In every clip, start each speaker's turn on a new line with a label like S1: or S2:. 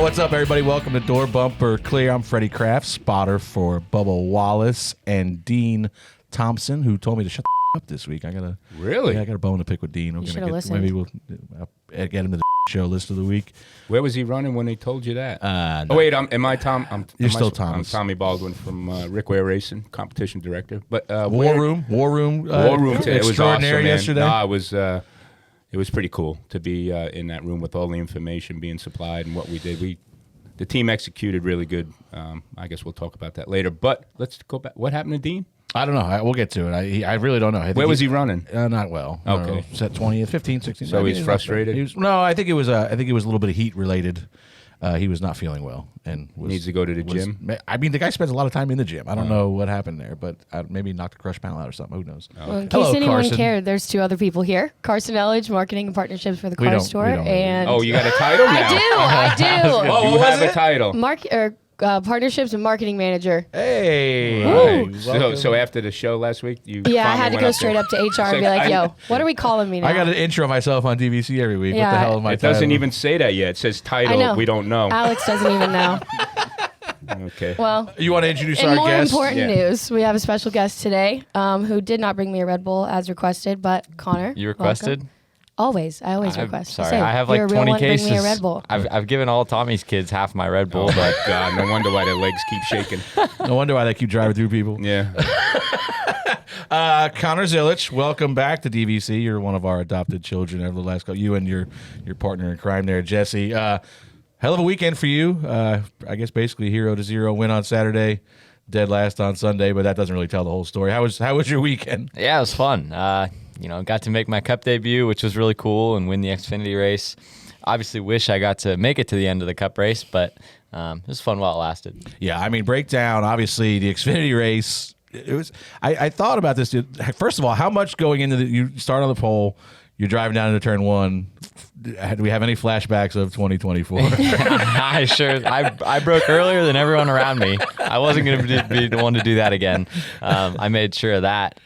S1: What's up, everybody? Welcome to Door Bumper Clear. I'm Freddie Kraft, spotter for Bubba Wallace and Dean Thompson, who told me to shut the up this week. I got a bone to pick with Dean.
S2: You should have listened.
S1: Maybe we'll get him to the show list of the week.
S3: Where was he running when they told you that? No. Oh wait, am I Tom?
S1: You're still Thomas.
S3: I'm Tommy Baldwin from Rickway Racing, competition director. But
S1: War Room.
S3: It was awesome, man.
S1: Yesterday.
S3: No, it was pretty cool to be in that room with all the information being supplied and what we did. The team executed really good. I guess we'll talk about that later. But let's go back. What happened to Dean?
S1: I don't know. We'll get to it. I really don't know.
S3: Where was he running?
S1: Not well.
S3: Okay.
S1: Set 20th, 15, 16.
S3: So he's frustrated?
S1: I think it was a little bit of heat related. He was not feeling well and
S3: needs to go to the gym.
S1: I mean, the guy spends a lot of time in the gym. I don't know what happened there, but maybe knocked a crush panel out or something. Who knows?
S2: Well, in case anyone cared, there's two other people here: Karsyn Elledge, marketing and partnerships for the car store, and
S3: you got a title now.
S2: I do.
S3: Oh, you have a title.
S2: Partnerships and marketing manager.
S1: Hey.
S3: Right. So after the show last week,
S2: I had to go straight up to HR and be like, "Yo, what are we calling me now?"
S1: I got to intro myself on DBC every week.
S2: Yeah.
S1: What the hell am I?
S3: It doesn't even say that yet. It says title.
S2: I know.
S3: We don't know.
S2: Alex doesn't even know.
S3: Okay.
S2: Well,
S1: you want to introduce our
S2: in more
S1: guest?
S2: important news, we have a special guest today, who did not bring me a Red Bull as requested, but Connor.
S4: You requested?
S2: Welcome. Always. I always request.
S4: Sorry, I have like 20 cases.
S2: Bring me a Red Bull.
S4: I've given all Tommy's kids half my Red Bull.
S3: Oh my God! No wonder why their legs keep shaking.
S1: No wonder why they keep driving through people.
S3: Yeah.
S1: Connor Zilisch, welcome back to DBC. You're one of our adopted children over the last couple. You and your partner in crime there, Jesse. Hell of a weekend for you. I guess basically 0-0 win on Saturday, dead last on Sunday, but that doesn't really tell the whole story. How was your weekend?
S4: Yeah, it was fun. Got to make my Cup debut, which was really cool, and win the Xfinity race. Obviously, wish I got to make it to the end of the Cup race, but it was fun while it lasted.
S1: Yeah, I mean, breakdown. Obviously, the Xfinity race. It was. I thought about this. First of all, how much going into you start on the pole, you're driving down into turn one. Do we have any flashbacks of 2024?
S4: I broke earlier than everyone around me. I wasn't going to be the one to do that again. I made sure of that.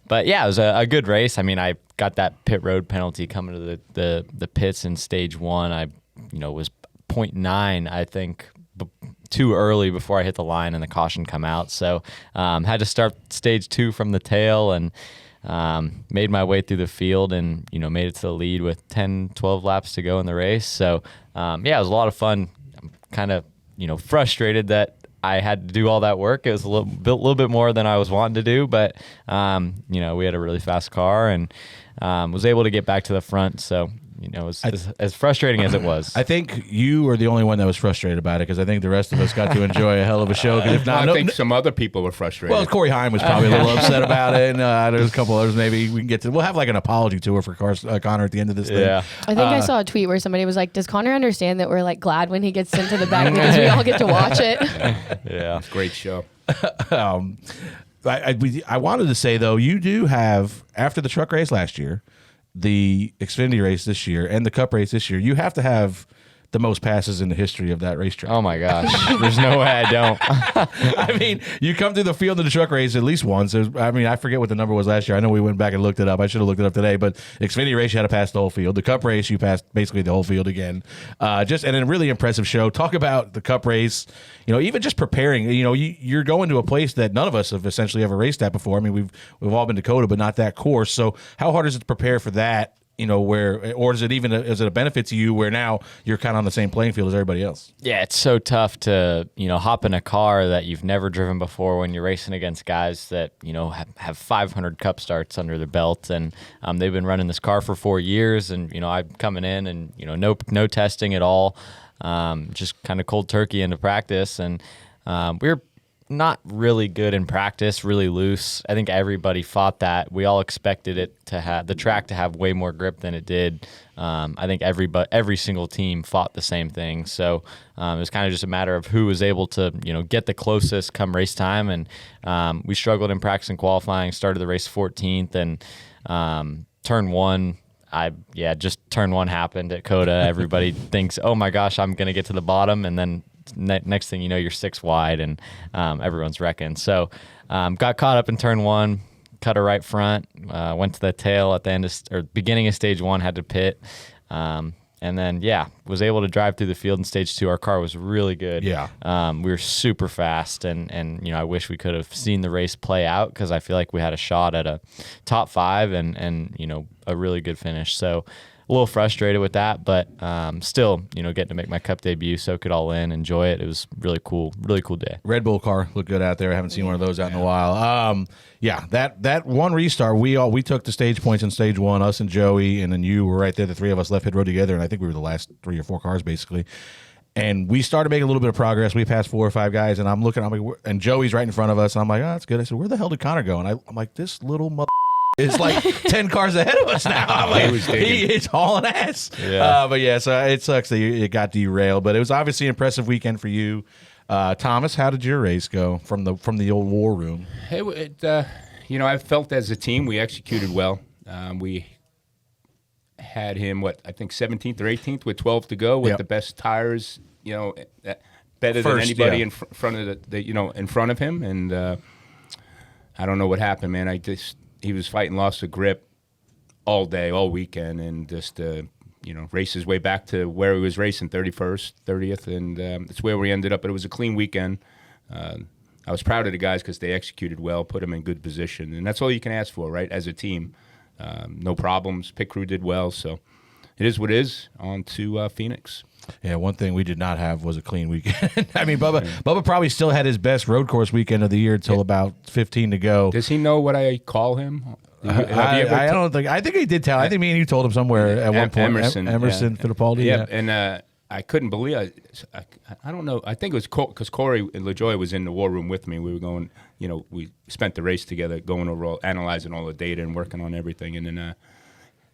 S4: But yeah, it was a good race. I mean, I got that pit road penalty coming to the pits in stage one. I was 0.9, I think, too early before I hit the line and the caution come out. So had to start stage two from the tail and made my way through the field and made it to the lead with 10, 12 laps to go in the race. So it was a lot of fun. I'm kind of frustrated that I had to do all that work. It was a little bit more than I was wanting to do, but we had a really fast car and was able to get back to the front. So it was as frustrating as it was.
S1: I think you were the only one that was frustrated about it because I think the rest of us got to enjoy a hell of a show. If not,
S3: I think some other people were frustrated.
S1: Well, Corey Heim was probably a little upset about it, and there's a couple others maybe we can get to. We'll have like an apology tour for Connor at the end of this thing.
S4: Yeah.
S2: I think I saw a tweet where somebody was like, "Does Connor understand that we're like glad when he gets sent to the back because we all get to watch it?"
S4: Yeah,
S3: it's a great show.
S1: I wanted to say though, you do have after the truck race last year, the Xfinity race this year, and the Cup race this year, you have to have the most passes in the history of that racetrack.
S4: Oh my gosh, there's no way I don't.
S1: I mean, you come through the field of the truck race at least once. I forget what the number was last year. I know we went back and looked it up. I should have looked it up today. But Xfinity race, you had to pass the whole field. The Cup race, you passed basically the whole field again. And a really impressive show. Talk about the Cup race. Even just preparing. You're going to a place that none of us have essentially ever raced at before. I mean, we've all been to COTA, but not that course. So how hard is it to prepare for that? Or is it a benefit to you where now you're kind of on the same playing field as everybody else?
S4: Yeah, it's so tough to, hop in a car that you've never driven before when you're racing against guys that, have 500 Cup starts under their belt. And they've been running this car for 4 years. And, I'm coming in and, no testing at all, just kind of cold turkey into practice. And we're not really good in practice, really loose. I think everybody thought that. We all expected it to have the track to have way more grip than it did. I think every single team thought the same thing. So it was kind of just a matter of who was able to, get the closest come race time. And we struggled in practice and qualifying, started the race 14th and turn one. Just turn one happened at COTA. Everybody thinks, oh my gosh, I'm going to get to the bottom. And then next thing you know, you're 6 wide and everyone's wrecking. So got caught up in turn one, cut a right front, went to the tail at the end beginning of stage one, had to pit. And then, was able to drive through the field in stage 2. Our car was really good.
S1: Yeah.
S4: We were super fast, and I wish we could have seen the race play out because I feel like we had a shot at a top 5 and a really good finish. So a little frustrated with that, but still, getting to make my Cup debut, soak it all in, enjoy it. It was really cool day.
S1: Red Bull car looked good out there. I haven't seen one of those out in a while. That one restart, we took the stage points in stage 1, us and Joey, and then you were right there. The 3 of us left pit road together, and I think we were the last 3 or 4 cars basically. And we started making a little bit of progress. We passed 4 or 5 guys, and I'm looking, and Joey's right in front of us, and I'm like, oh, that's good. I said, where the hell did Connor go? And I'm like, this little is like 10 cars ahead of us now. I'm like, he's hauling ass. Yeah. So it sucks that it got derailed, but it was obviously an impressive weekend for you. Thomas, how did your race go from the old war room?
S3: I felt as a team we executed well. We had him, I think 17th or 18th with 12 to go with the best tires, better than anybody in front of in front of him. And I don't know what happened, man. He was fighting loss of grip all day, all weekend, and just race his way back to where he was racing, 31st, 30th, and it's where we ended up. But it was a clean weekend. I was proud of the guys because they executed well, put them in good position, and that's all you can ask for, right? As a team, no problems. Pit crew did well, so it is what it is. On to Phoenix.
S1: Yeah, one thing we did not have was a clean weekend. I mean, Bubba probably still had his best road course weekend of the year until about 15 to go.
S3: Does he know what I call him?
S1: I think he did tell. I think me and you told him somewhere at one point.
S3: Emerson
S1: Fittipaldi.
S3: Yeah, and I couldn't believe it. I don't know. I think it was because Corey and LaJoy was in the war room with me. We were going, we spent the race together, going over, analyzing all the data and working on everything. And then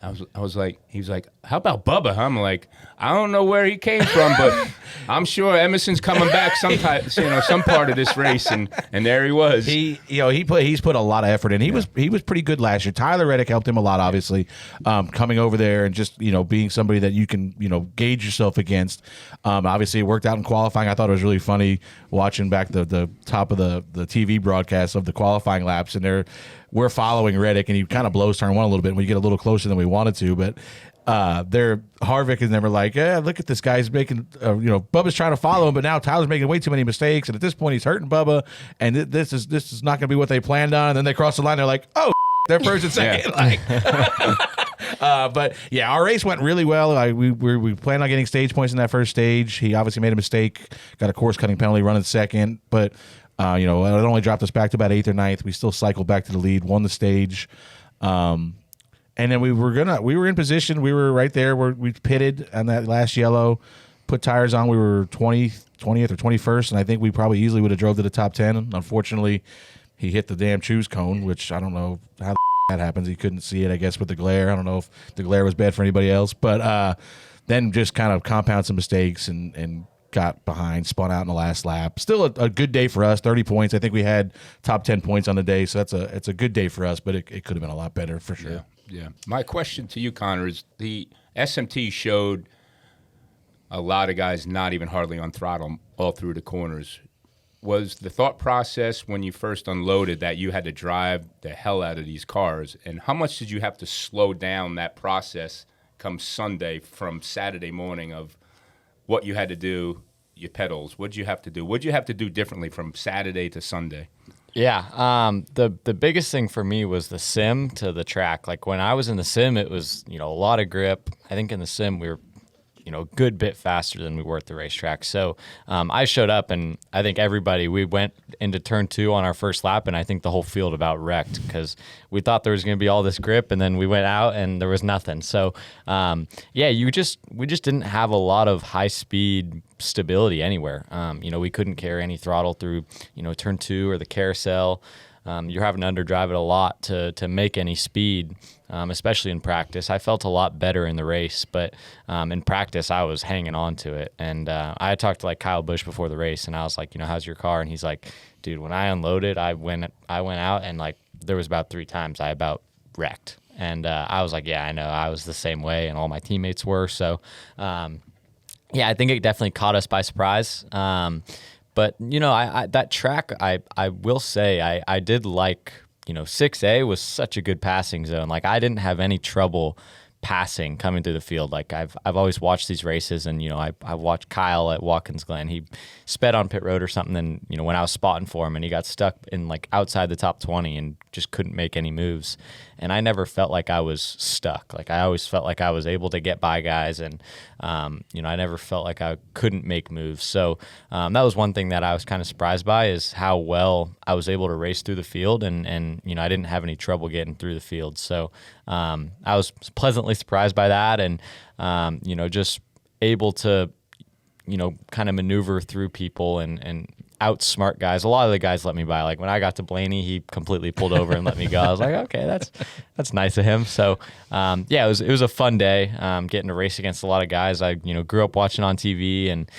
S3: I was like, he was like, how about Bubba? Huh? I'm like, I don't know where he came from, but I'm sure Emerson's coming back sometime, some part of this race, and there he was.
S1: He's put a lot of effort in. He was pretty good last year. Tyler Reddick helped him a lot, obviously, coming over there and just being somebody that you can gauge yourself against. Obviously, it worked out in qualifying. I thought it was really funny watching back the top of the TV broadcast of the qualifying laps, and we're following Reddick, and he kind of blows turn 1 a little bit when we get a little closer than we wanted to, but Harvick is never like, look at this guy's making, Bubba's trying to follow him, but now Tyler's making way too many mistakes, and at this point he's hurting Bubba, and this is not going to be what they planned on. And then they cross the line, they're like, oh, they're first and second. But yeah, our race went really well. We planned on getting stage points in that first stage. He obviously made a mistake, got a course cutting penalty running second, but it only dropped us back to about 8th or 9th. We still cycled back to the lead, won the stage. And then we were in position. We were right there where we pitted on that last yellow, put tires on. We were 20th or 21st, and I think we probably easily would have drove to the top 10. Unfortunately, he hit the damn choose cone, which I don't know how that happens. He couldn't see it, I guess, with the glare. I don't know if the glare was bad for anybody else. But then just kind of compound some mistakes and got behind, spun out in the last lap. Still a good day for us, 30 points. I think we had top 10 points on the day, so it's a good day for us, but it could have been a lot better for sure.
S3: Yeah. My question to you, Connor, is the SMT showed a lot of guys not even hardly on throttle all through the corners. Was the thought process when you first unloaded that you had to drive the hell out of these cars, and how much did you have to slow down that process come Sunday from Saturday morning of what you had to do, your pedals, what did you have to do? What did you have to do differently from Saturday to Sunday?
S4: Yeah, the biggest thing for me was the sim to the track. Like when I was in the sim, it was a lot of grip. I think in the sim we were a good bit faster than we were at the racetrack. So I showed up, and I think we went into turn 2 on our first lap, and I think the whole field about wrecked because we thought there was going to be all this grip, and then we went out and there was nothing. So we just didn't have a lot of high speed stability anywhere. We couldn't carry any throttle through turn 2 or the carousel. You're having to underdrive it a lot to make any speed, especially in practice. I felt a lot better in the race, but in practice I was hanging on to it. And I talked to Kyle Busch before the race, and I was like, how's your car? And he's like, dude, when I unloaded, I went out, and there was about 3 times I about wrecked. And I was like, yeah, I know, I was the same way, and all my teammates were. So I think it definitely caught us by surprise. But, that track, I will say, I did like, 6A was such a good passing zone. I didn't have any trouble passing coming through the field. Like I've always watched these races, and I watched Kyle at Watkins Glen. He sped on pit road or something, and when I was spotting for him, and he got stuck in like outside the top 20 and just couldn't make any moves. And I never felt like I was stuck. Like I always felt like I was able to get by guys, and I never felt like I couldn't make moves. So that was one thing that I was kind of surprised by, is how well I was able to race through the field, and I didn't have any trouble getting through the field. So I was pleasantly surprised by that, and just able to kind of maneuver through people and outsmart guys. A lot of the guys let me by. Like when I got to Blaney, he completely pulled over and let me go. I was like, okay, that's nice of him. So it was a fun day, getting to race against a lot of guys I grew up watching on TV, and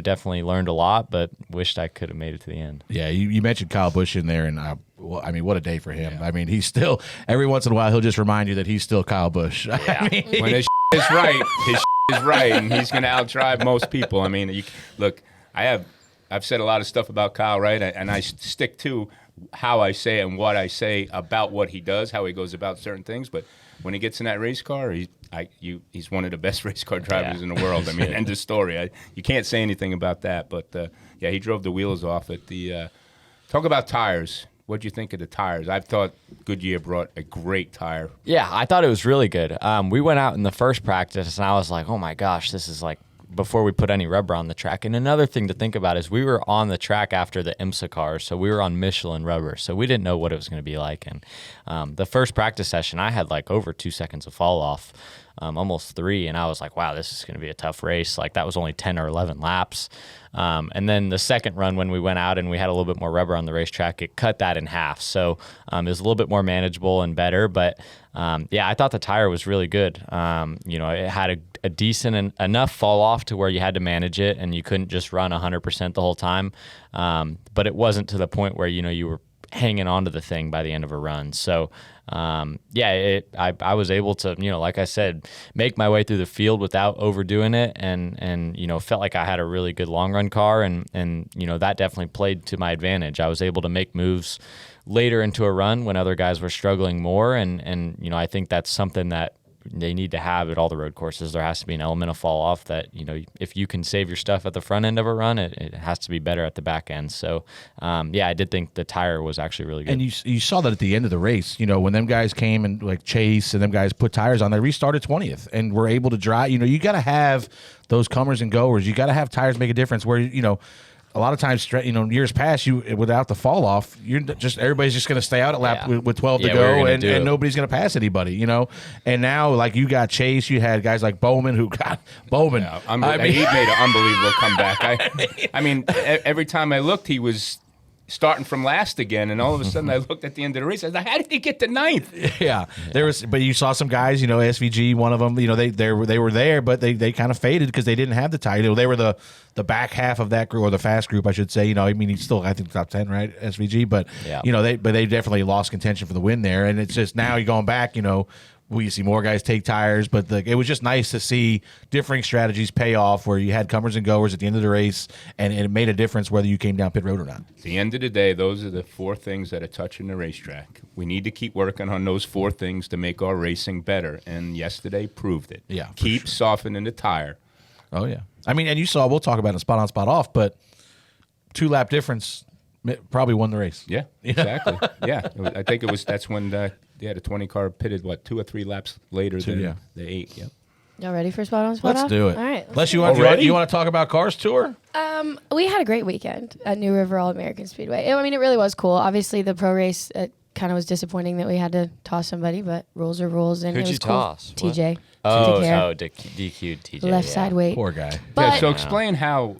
S4: definitely learned a lot, but wished I could have made it to the end.
S1: Yeah, you mentioned Kyle Busch in there, and what a day for him. Yeah. I mean, he's still, every once in a while, he'll just remind you that he's still Kyle Busch.
S3: Yeah. When his is right, his is right, and he's going to outdrive most people. I mean, look, I've said a lot of stuff about Kyle, right? And I stick to how I say and what I say about what he does, how he goes about certain things. But when he gets in that race car, he's one of the best race car drivers in the world. I mean, end of story. You can't say anything about that. But, he drove the wheels off at the talk about tires. What'd you think of the tires? I thought Goodyear brought a great tire.
S4: Yeah, I thought it was really good. We went out in the first practice, and I was like, oh, my gosh, this is like before we put any rubber on the track. And another thing to think about is we were on the track after the IMSA cars, so we were on Michelin rubber, so we didn't know what it was going to be like. And the first practice session, I had like over 2 seconds of fall off, almost 3, and I was like, wow, this is going to be a tough race. Like that was only 10 or 11 laps. And then the second run, when we went out and we had a little bit more rubber on the racetrack, it cut that in half. So it was a little bit more manageable and better. But I thought the tire was really good. It had a decent enough fall off to where you had to manage it, and you couldn't just run 100% the whole time. But it wasn't to the point where you were hanging onto the thing by the end of a run. So I was able to, like I said, make my way through the field without overdoing it, and felt like I had a really good long run car, and that definitely played to my advantage. I was able to make moves later into a run when other guys were struggling more, and I think that's something that they need to have at all the road courses. There has to be an element of fall off that, if you can save your stuff at the front end of a run, it has to be better at the back end. So, I did think the tire was actually really good.
S1: And you saw that at the end of the race, when them guys came and like Chase and them guys put tires on, they restarted 20th and were able to drive. You got to have those comers and goers. You got to have tires make a difference where, a lot of times, years past, without the fall off, everybody's just going to stay out at lap with 12 to go, and nobody's going to pass anybody, And now, like, you got Chase, you had guys like Bowman who got Bowman.
S3: Yeah, he made an unbelievable comeback. I mean, every time I looked, he was starting from last again, and all of a sudden I looked at the end of the race. I was like, how did he get to 9th?
S1: Yeah, but you saw some guys, SVG, one of them, they were there, but they kind of faded because they didn't have the tire. They were the back half of that group, or the fast group, I should say. He's still, I think, top 10, right, SVG, but they definitely lost contention for the win there, and it's just now you're going back, we see more guys take tires, but it was just nice to see differing strategies pay off where you had comers and goers at the end of the race, and it made a difference whether you came down pit road or not.
S3: At the end of the day, those are the 4 things that are touching the racetrack. We need to keep working on those 4 things to make our racing better, and yesterday proved it.
S1: Yeah,
S3: keep softening the tire.
S1: Oh, yeah. I mean, and you saw, we'll talk about it spot on, spot off, but 2-lap difference probably won the race.
S3: Yeah, exactly. Yeah, I think that's when the 20 car pitted, 2 or 3 laps later than the 8. Yep.
S2: Y'all ready for spot on, spot off?
S1: Let's do it.
S2: All right.
S1: Unless you want to talk about Cars Tour?
S2: We had a great weekend at New River All-American Speedway. It really was cool. Obviously, the pro race, it kind of was disappointing that we had to toss somebody, but rules are rules. And
S4: Who'd
S2: it was
S4: you
S2: cool.
S4: toss?
S2: TJ.
S4: DQ'd TJ.
S2: Left side weight.
S1: Poor guy.
S2: But
S3: so explain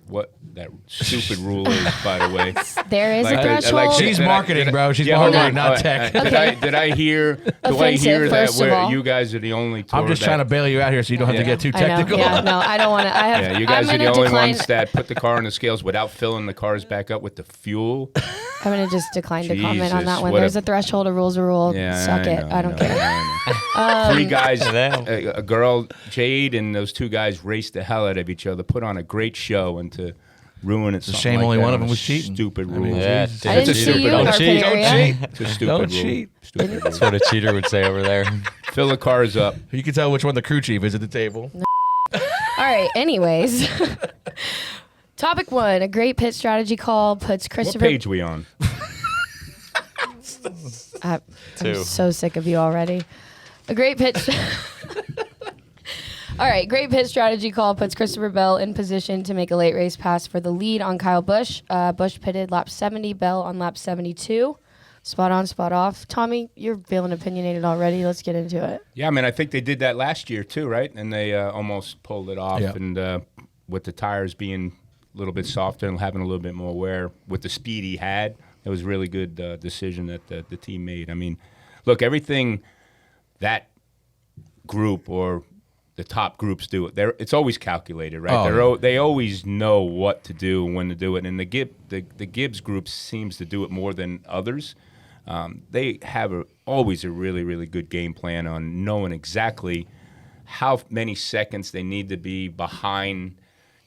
S3: what that stupid rule is, by the way.
S2: There is a threshold.
S1: She's marketing, bro. She's marketing, not tech.
S3: Did I hear that you guys are the only tour
S1: I'm just trying to bail you out here so you don't have to get too technical.
S2: Yeah, no, I don't want to.
S3: You guys are the only ones that put the car on the scales without filling the cars back up with the fuel.
S2: I'm going to just decline to comment on that one. There's a threshold, a rule's a rule. Suck it. I don't care.
S3: 3 guys, a girl, Jade, and those 2 guys raced the hell out of each other, put on a great show, and to ruin it.
S1: It's a shame only one of them was cheating.
S3: Stupid
S1: I
S3: rule.
S1: mean,
S4: Yeah,
S1: Jesus.
S2: I didn't
S3: It's a
S2: see
S3: stupid
S2: you in
S3: rule.
S2: our pit
S1: Don't
S2: area.
S1: cheat.
S3: It's a stupid
S1: Don't
S3: rule.
S1: cheat.
S3: Stupid rule.
S4: That's what a cheater would say over there.
S3: Fill the cars up.
S1: You can tell which one the crew chief is at the table.
S2: All right. Anyways, topic 1: a great pit strategy call puts
S3: What
S2: Christopher.
S3: page we on?
S2: I'm
S4: 2.
S2: so sick of you already. A great pitch. All right, great pit strategy call puts Christopher Bell in position to make a late race pass for the lead on Kyle Busch. Busch pitted lap 70, Bell on lap 72. Spot on, spot off. Tommy, you're feeling opinionated already. Let's get into it.
S3: Yeah, I mean, I think they did that last year too, right? And they almost pulled it off.
S1: Yeah.
S3: And with the tires being a little bit softer and having a little bit more wear, with the speed he had, it was a really good decision that the team made. I mean, look, everything that group or the top groups do it. It's always calculated, right? They always know what to do and when to do it. And the Gibbs group seems to do it more than others. They have always a really, really good game plan on knowing exactly how many seconds they need to be behind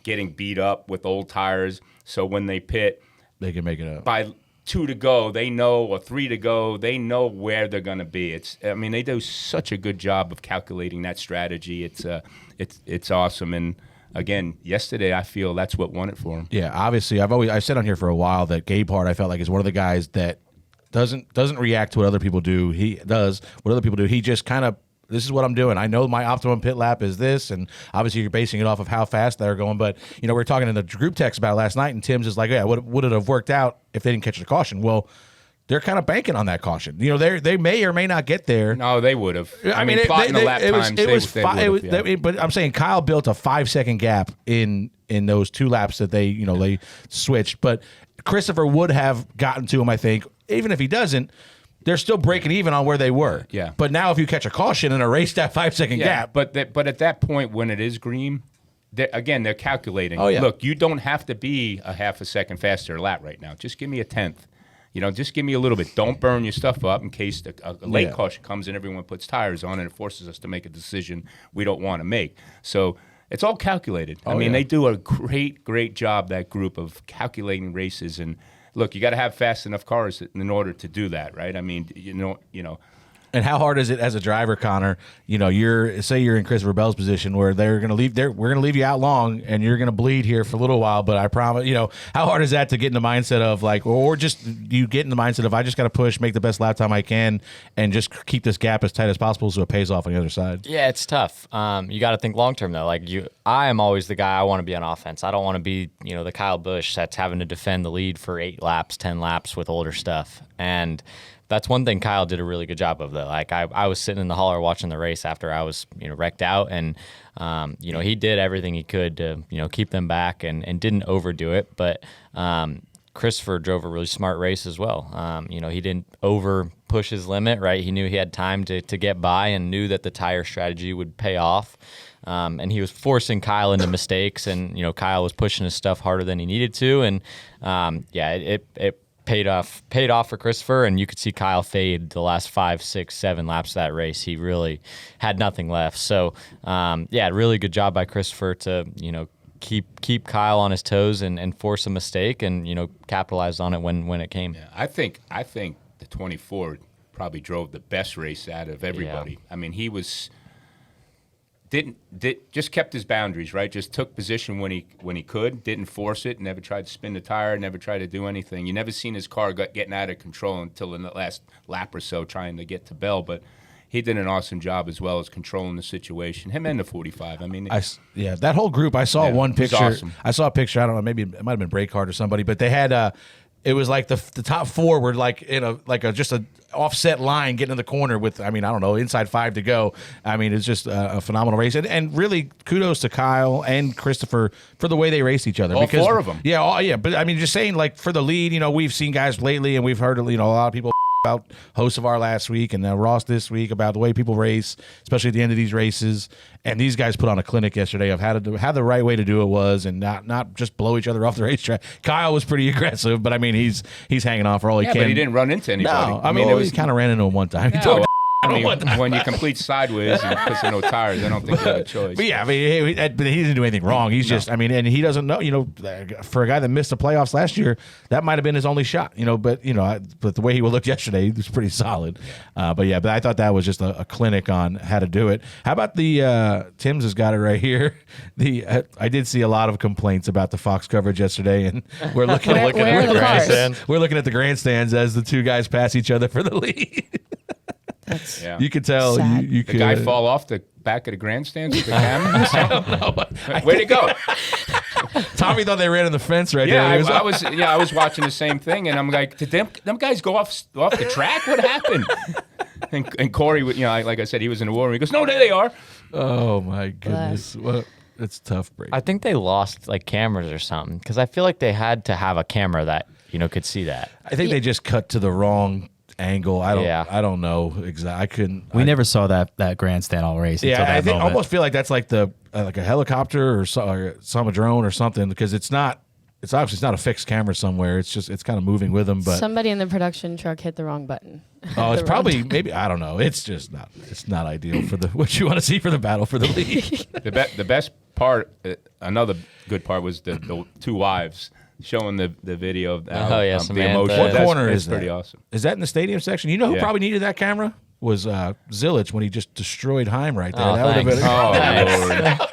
S3: getting beat up with old tires. So when they pit,
S1: They can make it up.
S3: by 2 to go, they know, or 3 to go, they know where they're going to be. They do such a good job of calculating that strategy. It's awesome. And again, yesterday I feel that's what won it for him.
S1: Yeah, obviously, I've said on here for a while that Gabehart, I felt like, is one of the guys that doesn't react to what other people do. He does what other people do. He just kind of, this is what I'm doing. I know my optimum pit lap is this, and obviously you're basing it off of how fast they're going. But we were talking in the group text about it last night, and Tim's is like, yeah, would it have worked out if they didn't catch the caution? Well, they're kind of banking on that caution. They may or may not get there.
S3: No, they would have.
S1: I mean,
S3: plotting the lap times,
S1: but I'm saying Kyle built a 5-second gap in those 2 laps that they switched. But Christopher would have gotten to him, I think, even if he doesn't. They're still breaking even on where they were.
S3: Yeah.
S1: But now if you catch a caution and erase that 5-second gap.
S3: But at that point when it is green, they're calculating.
S1: Oh, yeah.
S3: Look, you don't have to be a half a second faster lap right now. Just give me a tenth. Just give me a little bit. Don't burn your stuff up in case a late caution comes and everyone puts tires on and it forces us to make a decision we don't want to make. So it's all calculated. They do a great job, that group, of calculating races. And look, you got to have fast enough cars in order to do that, right? I mean,
S1: And how hard is it as a driver, Connor? You're in Christopher Bell's position where we're going to leave you out long and you're going to bleed here for a little while. But I promise, how hard is that to get in the mindset of or just you get in the mindset of I just got to push, make the best lap time I can, and just keep this gap as tight as possible so it pays off on the other side.
S4: Yeah, it's tough. You got to think long term though. I am always the guy. I want to be on offense. I don't want to be the Kyle Busch that's having to defend the lead for 8 laps, 10 laps with older stuff. And that's one thing Kyle did a really good job of, though. I was sitting in the hauler watching the race after I was, wrecked out, and he did everything he could to, keep them back and didn't overdo it. But Christopher drove a really smart race as well. He didn't over push his limit, right? He knew he had time to get by and knew that the tire strategy would pay off. And he was forcing Kyle into mistakes, and Kyle was pushing his stuff harder than he needed to, and it paid off for Christopher, and you could see Kyle fade the last 5, 6, 7 laps of that race. He really had nothing left. So, really good job by Christopher to keep Kyle on his toes and force a mistake, and capitalize on it when it came.
S3: Yeah, I think the 24 probably drove the best race out of everybody.
S4: Yeah.
S3: I mean, he was just kept his boundaries, right? Just took position when he could, didn't force it, never tried to spin the tire, never tried to do anything. You never seen his car getting out of control until in the last lap or so trying to get to Bell, but he did an awesome job as well as controlling the situation. Him and the 45. I mean,
S1: that whole group. I saw one
S3: it was
S1: picture.
S3: awesome.
S1: I saw a picture. I don't know. Maybe it might have been Breakheart or somebody, but they had. It was like the top 4 were like in just a offset line getting in the corner with, I don't know, inside 5 to go. It's just a phenomenal race. And really kudos to Kyle and Christopher for the way they raced each other.
S3: All 4 of them.
S1: Yeah. But just saying, for the lead, we've seen guys lately and we've heard, a lot of people about hosts of our last week and Ross this week about the way people race, especially at the end of these races. And these guys put on a clinic yesterday of how the right way to do it was, and not just blow each other off the racetrack. Kyle was pretty aggressive, but he's hanging on for all he can.
S3: But he didn't run into anybody.
S1: No, he kind of ran into him one time.
S3: No, when you complete sideways and because of no tires, I don't think you have a choice.
S1: But yeah, I mean, he didn't do anything wrong. He's just, I mean, and he doesn't know, for a guy that missed the playoffs last year, that might have been his only shot, but the way he looked yesterday, he was pretty solid. But I thought that was just a clinic on how to do it. How about Tim's has got it right here. I did see a lot of complaints about the Fox coverage yesterday, and we're looking at the grandstands. We're looking at the grandstands as the two guys pass each other for the lead. You could tell you could.
S3: The guy fall off the back of the grandstands with the camera. I don't know. Where'd it go?
S1: Tommy thought they ran on the fence right
S3: there.
S1: I
S3: was watching the same thing, and I'm like, did them guys go off the track? What happened? And Corey, like I said, he was in the war room. He goes, no, there they are.
S1: Oh my goodness. Well, it's tough, Brady.
S4: I think they lost like cameras or something because I feel like they had to have a camera that could see that.
S1: I think they just cut to the wrong angle. I don't know exactly.
S5: We never saw that grandstand all race.
S1: Yeah,
S5: until that
S1: I
S5: moment.
S1: almost feel like that's like like a helicopter or some drone or something because it's not. It's obviously not a fixed camera somewhere. It's kind of moving with them. But
S2: somebody in the production truck hit the wrong button.
S1: Oh, it's probably maybe I don't know. It's just not. It's not ideal for what you want to see for the battle for the lead.
S3: The best part, another good part was the two wives showing the video of the emotion.
S1: What corner is
S3: pretty
S1: that?
S3: Awesome.
S1: Is that in the stadium section? You know who probably needed that camera was Zilisch when he just destroyed Heim right there. That would have been.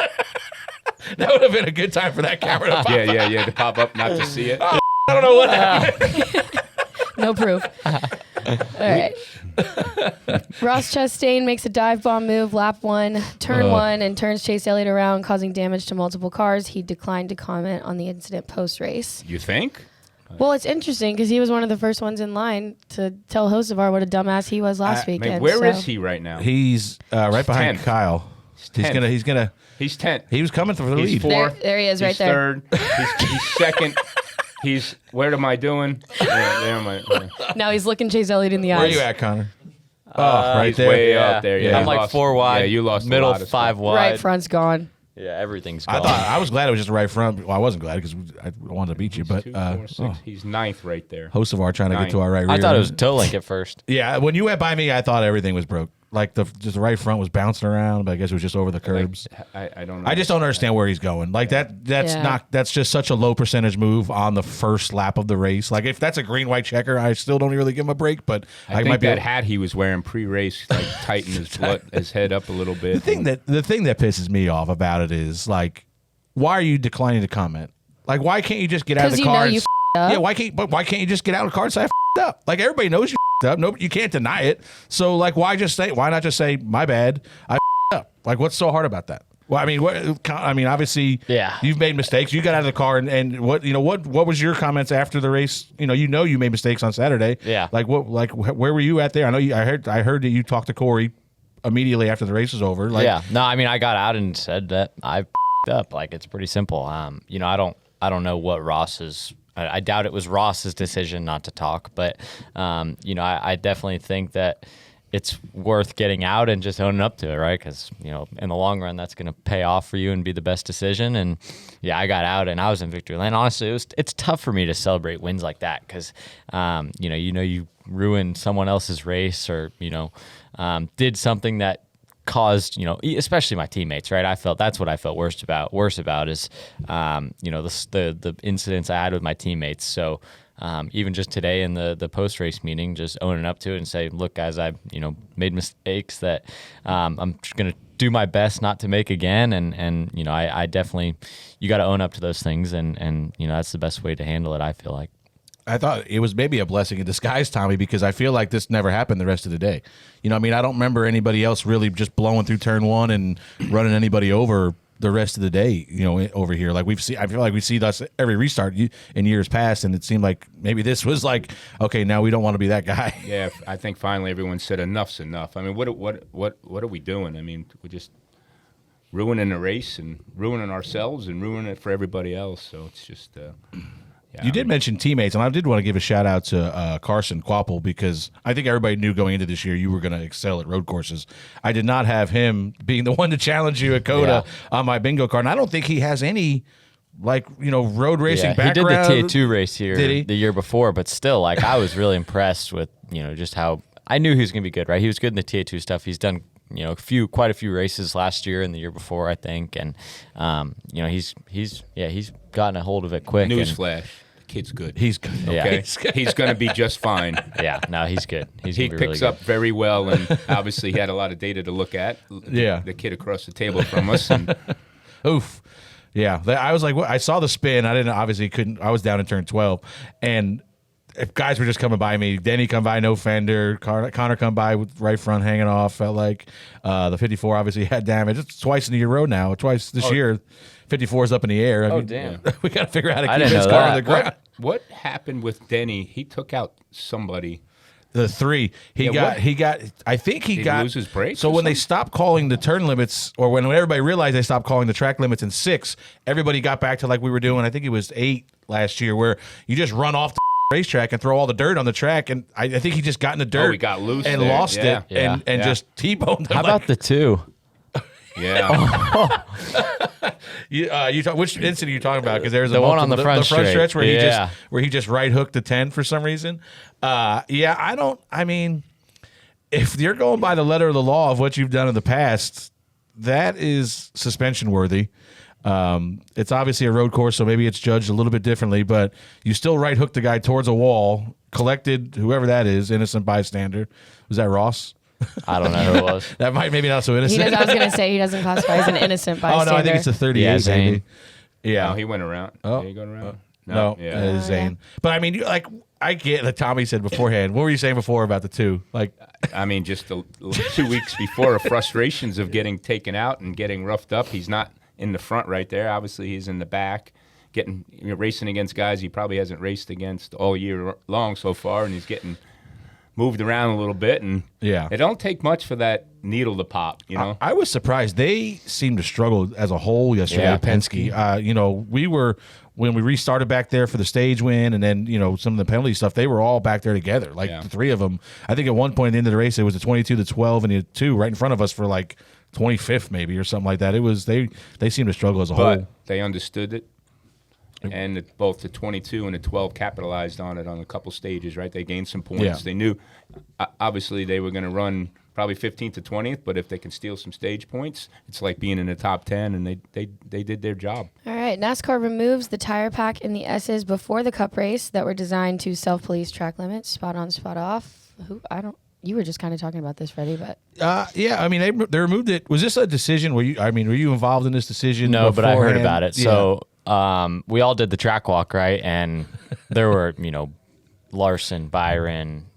S1: That would have been a good time for that camera to pop up.
S3: Yeah, to pop up, not to see it.
S1: I don't know what happened.
S2: No proof. All right. Ross Chastain makes a dive bomb move, lap 1, turn 1, and turns Chase Elliott around, causing damage to multiple cars. He declined to comment on the incident post-race.
S3: You think?
S2: Well, it's interesting because he was one of the first ones in line to tell Hocevar what a dumbass he was last weekend.
S3: Where is he right now?
S1: He's right behind
S3: 10th.
S1: Kyle. He's gonna.
S3: He's 10th.
S1: He was coming for the
S3: He's
S1: lead.
S3: 4th.
S2: There he is, right there.
S3: He's 3rd. He's 2nd. What am I doing?
S2: Now he's looking Chase Elliott in the eyes.
S1: Where are you at, Connor? Right
S3: he's
S1: there.
S3: Way up there. Yeah,
S4: I'm like 4 wide.
S3: Yeah, you lost
S4: middle
S3: a lot of
S4: 5
S3: stuff.
S4: wide.
S2: Right front's gone.
S4: Yeah, everything's gone.
S1: I was glad it was just right front. Well, I wasn't glad because I wanted to beat you, but
S3: 2, 4, 6. He's 9th right there.
S1: Hocevar trying to get to our right rear.
S4: I thought it was toe link at first.
S1: Yeah, when you went by me, I thought everything was broke. Like just the right front was bouncing around, but I guess it was just over the curbs.
S3: I don't know.
S1: I just don't understand where he's going. Like that's just such a low percentage move on the first lap of the race. Like if that's a green white checker, I still don't really give him a break. But
S3: I think that hat he was wearing pre-race like tightened his head up a little bit.
S1: The thing that pisses me off about it is like, why are you declining to comment? Like why can't you just get out of the car?
S2: Because you know you
S1: yeah, why can't you just get out of the car and say I f***ed up? Like everybody knows you f***ed up. No, you can't deny it. So like, why not just say my bad? I f***ed up. Like, what's so hard about that? Well, I mean, obviously, you've made mistakes. You got out of the car, and what was your comments after the race? You made mistakes on Saturday.
S4: Yeah.
S1: Where were you at there? I know I heard that you talked to Corey immediately after the race was over. Like,
S4: yeah. No, I mean, I got out and said that I f***ed up. Like, it's pretty simple. I don't know what Ross's. I doubt it was Ross's decision not to talk, but I definitely think that it's worth getting out and just owning up to it, right? Because in the long run, that's going to pay off for you and be the best decision. And yeah, I got out and I was in victory lane. Honestly, it's tough for me to celebrate wins like that because you ruined someone else's race or did something that caused, especially my teammates, right? That's what I felt worse about is, the incidents I had with my teammates. So, even just today in the post-race meeting, just owning up to it and say, look, guys, I, made mistakes that, I'm going to do my best not to make again. And I definitely, you got to own up to those things. And, that's the best way to handle it, I feel like.
S1: I thought it was maybe a blessing in disguise, Tommy, because I feel like this never happened the rest of the day. I don't remember anybody else really just blowing through turn 1 and running anybody over the rest of the day, over here. Like I feel like we see this every restart in years past, and it seemed like maybe this was like, okay, now we don't want to be that guy.
S3: Yeah, I think finally everyone said enough's enough. I mean, what are we doing? I mean, we're just ruining the race and ruining ourselves and ruining it for everybody else. So it's just. Yeah,
S1: you did mention teammates, and I did want to give a shout-out to Karsyn Quapple because I think everybody knew going into this year you were going to excel at road courses. I did not have him being the one to challenge you at COTA on my bingo card, and I don't think he has any, road racing background.
S4: He did the T2 race here the year before, but still, I was really impressed with, just how I knew he was going to be good, right? He was good in the TA2 stuff. He's done, quite a few races last year and the year before, I think. And, he's gotten a hold of it quick.
S3: Newsflash. The kid's good.
S1: He's good.
S3: Okay. He's going to be just fine.
S4: Yeah, no, he's good.
S3: He picks up very well, and obviously he had a lot of data to look at. The kid across the table from us. And
S1: Oof. Yeah. I was like, I saw the spin. I was down in turn 12. And if guys were just coming by me, Denny come by, no fender. Connor come by with right front hanging off. Felt like the 54 obviously had damage. It's twice in a row now. Twice this year. 54 is up in the air.
S4: Damn.
S1: We got to figure out how to
S4: I
S1: keep
S4: didn't
S1: his
S4: know
S1: car
S4: that.
S1: on the ground.
S3: what happened with Denny? He took out somebody.
S1: The 3. He got. I think he
S3: Did he
S1: got.
S3: lose his brakes
S1: So
S3: or
S1: when they
S3: something?
S1: stopped calling the turn limits, or when everybody realized they stopped calling the track limits in 6, everybody got back to like we were doing. I think it was 8 last year, where you just run off the racetrack and throw all the dirt on the track. And I think he just got in the dirt.
S3: he got loose
S1: and
S3: there.
S1: lost
S3: Yeah.
S1: it and just T-boned him.
S4: How about the 2?
S3: Yeah.
S1: Which incident are you talking about? Because there's
S4: The one on the front straight.
S1: stretch where
S4: Yeah.
S1: he just right hooked the 10 for some reason. I mean, if you're going by the letter of the law of what you've done in the past, that is suspension worthy. It's obviously a road course, so maybe it's judged a little bit differently, but you still right hooked the guy towards a wall, collected whoever that is, innocent bystander. Was that Ross?
S4: I don't know who it was.
S1: That might maybe not so innocent.
S2: I was going to say he doesn't classify as an innocent
S1: Oh
S2: bystander.
S1: no, I think it's a 38.
S4: Yeah, Zane.
S1: maybe. Yeah.
S3: No, he went around.
S1: Oh.
S3: Did he go around?
S1: No,
S3: Yeah.
S1: it is Zane. But I mean, I get that Tommy said beforehand. What were you saying before about the 2? Like,
S3: I mean, just 2 weeks before, frustrations of getting taken out and getting roughed up. He's not in the front right there. Obviously, he's in the back, racing against guys he probably hasn't raced against all year long so far, and he's getting moved around a little bit. And it don't take much for that needle to pop.
S1: I was surprised. They seemed to struggle as a whole yesterday.
S4: Yeah,
S1: at Penske. We were. When we restarted back there for the stage win and then, some of the penalty stuff, they were all back there together, the 3 of them. I think at one point at the end of the race, it was a 22 to 12 and the 2 right in front of us for 25th maybe or something like that. It was they seemed to struggle as a whole.
S3: But they understood it, and both the 22 and the 12 capitalized on it on a couple stages, right? They gained some points.
S1: Yeah.
S3: They knew, obviously, they were going to run probably 15th to 20th, but if they can steal some stage points, it's like being in the top 10, and they did their job.
S2: All right, NASCAR removes the tire pack in the S's before the Cup race that were designed to self-police track limits, spot on, spot off. You were just kind of talking about this, Freddie, but
S1: I mean, they removed it. Was this a decision? Were you involved in this decision?
S4: No, but I heard
S1: beforehand?
S4: about it.
S1: Yeah.
S4: So we all did the track walk, right? And there were, Larson, Byron,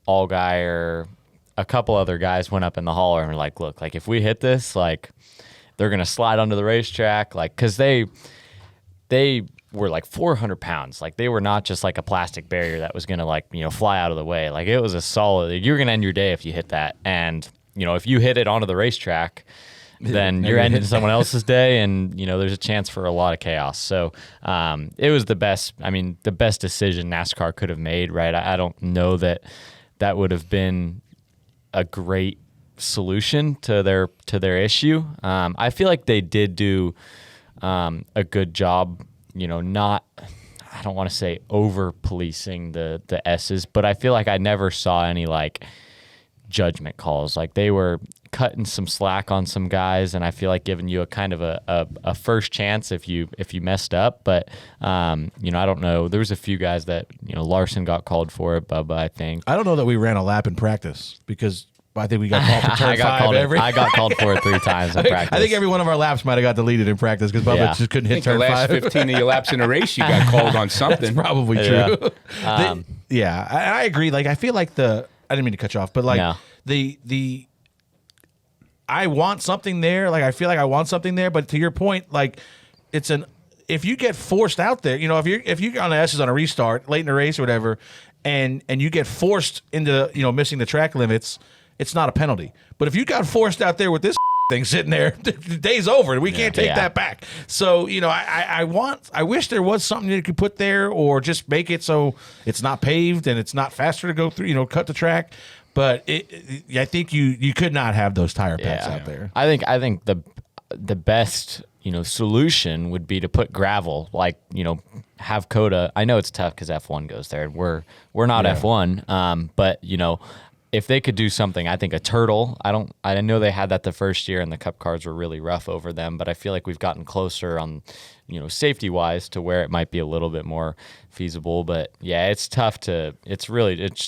S4: Allgaier, a couple other guys went up in the hauler and were like, look, if we hit this, they're going to slide onto the racetrack, because they were 400 pounds. They were not just a plastic barrier that was going to fly out of the way. It was a solid, you're going to end your day if you hit that. And, if you hit it onto the racetrack, then you're ending someone else's day, and, there's a chance for a lot of chaos. So it was the best decision NASCAR could have made, right? I don't know that would have been a great solution to their issue. I feel like they did do a good job, not, I don't want to say over policing the S's, but I feel like I never saw any judgment calls. They were cutting some slack on some guys, and I feel like giving you a kind of a first chance if you messed up. But I don't know. There was a few guys that Larson got called for it, Bubba, I think.
S1: I don't know that we ran a lap in practice because I think we got called for turn 5
S4: I got called for it 3 times in practice.
S1: I think every one of our laps might have got deleted in practice because Bubba just couldn't
S3: I
S1: hit
S3: think the
S1: turn
S3: last
S1: 5.
S3: 15 of your laps in a race, you got called on something.
S1: That's probably true.
S4: Yeah.
S1: I agree. I feel like I didn't mean to cut you off, but
S4: No.
S1: I want something there. I feel like I want something there, but to your point, if you get forced out there, if you on the S's on a restart late in the race or whatever, and you get forced into missing the track limits, it's not a penalty. But if you got forced out there with this thing sitting there, the day's over. We can't take that back. So I wish there was something you could put there, or just make it so it's not paved and it's not faster to go through. Cut the track. But I think you could not have those tire packs out there.
S4: I think the best solution would be to put gravel, have COTA. I know it's tough because F1 goes there. We're not F1, but if they could do something, I think a turtle. I know they had that the first year, and the Cup cars were really rough over them. But I feel like we've gotten closer on, safety wise to where it might be a little bit more feasible. But yeah, it's tough to. It's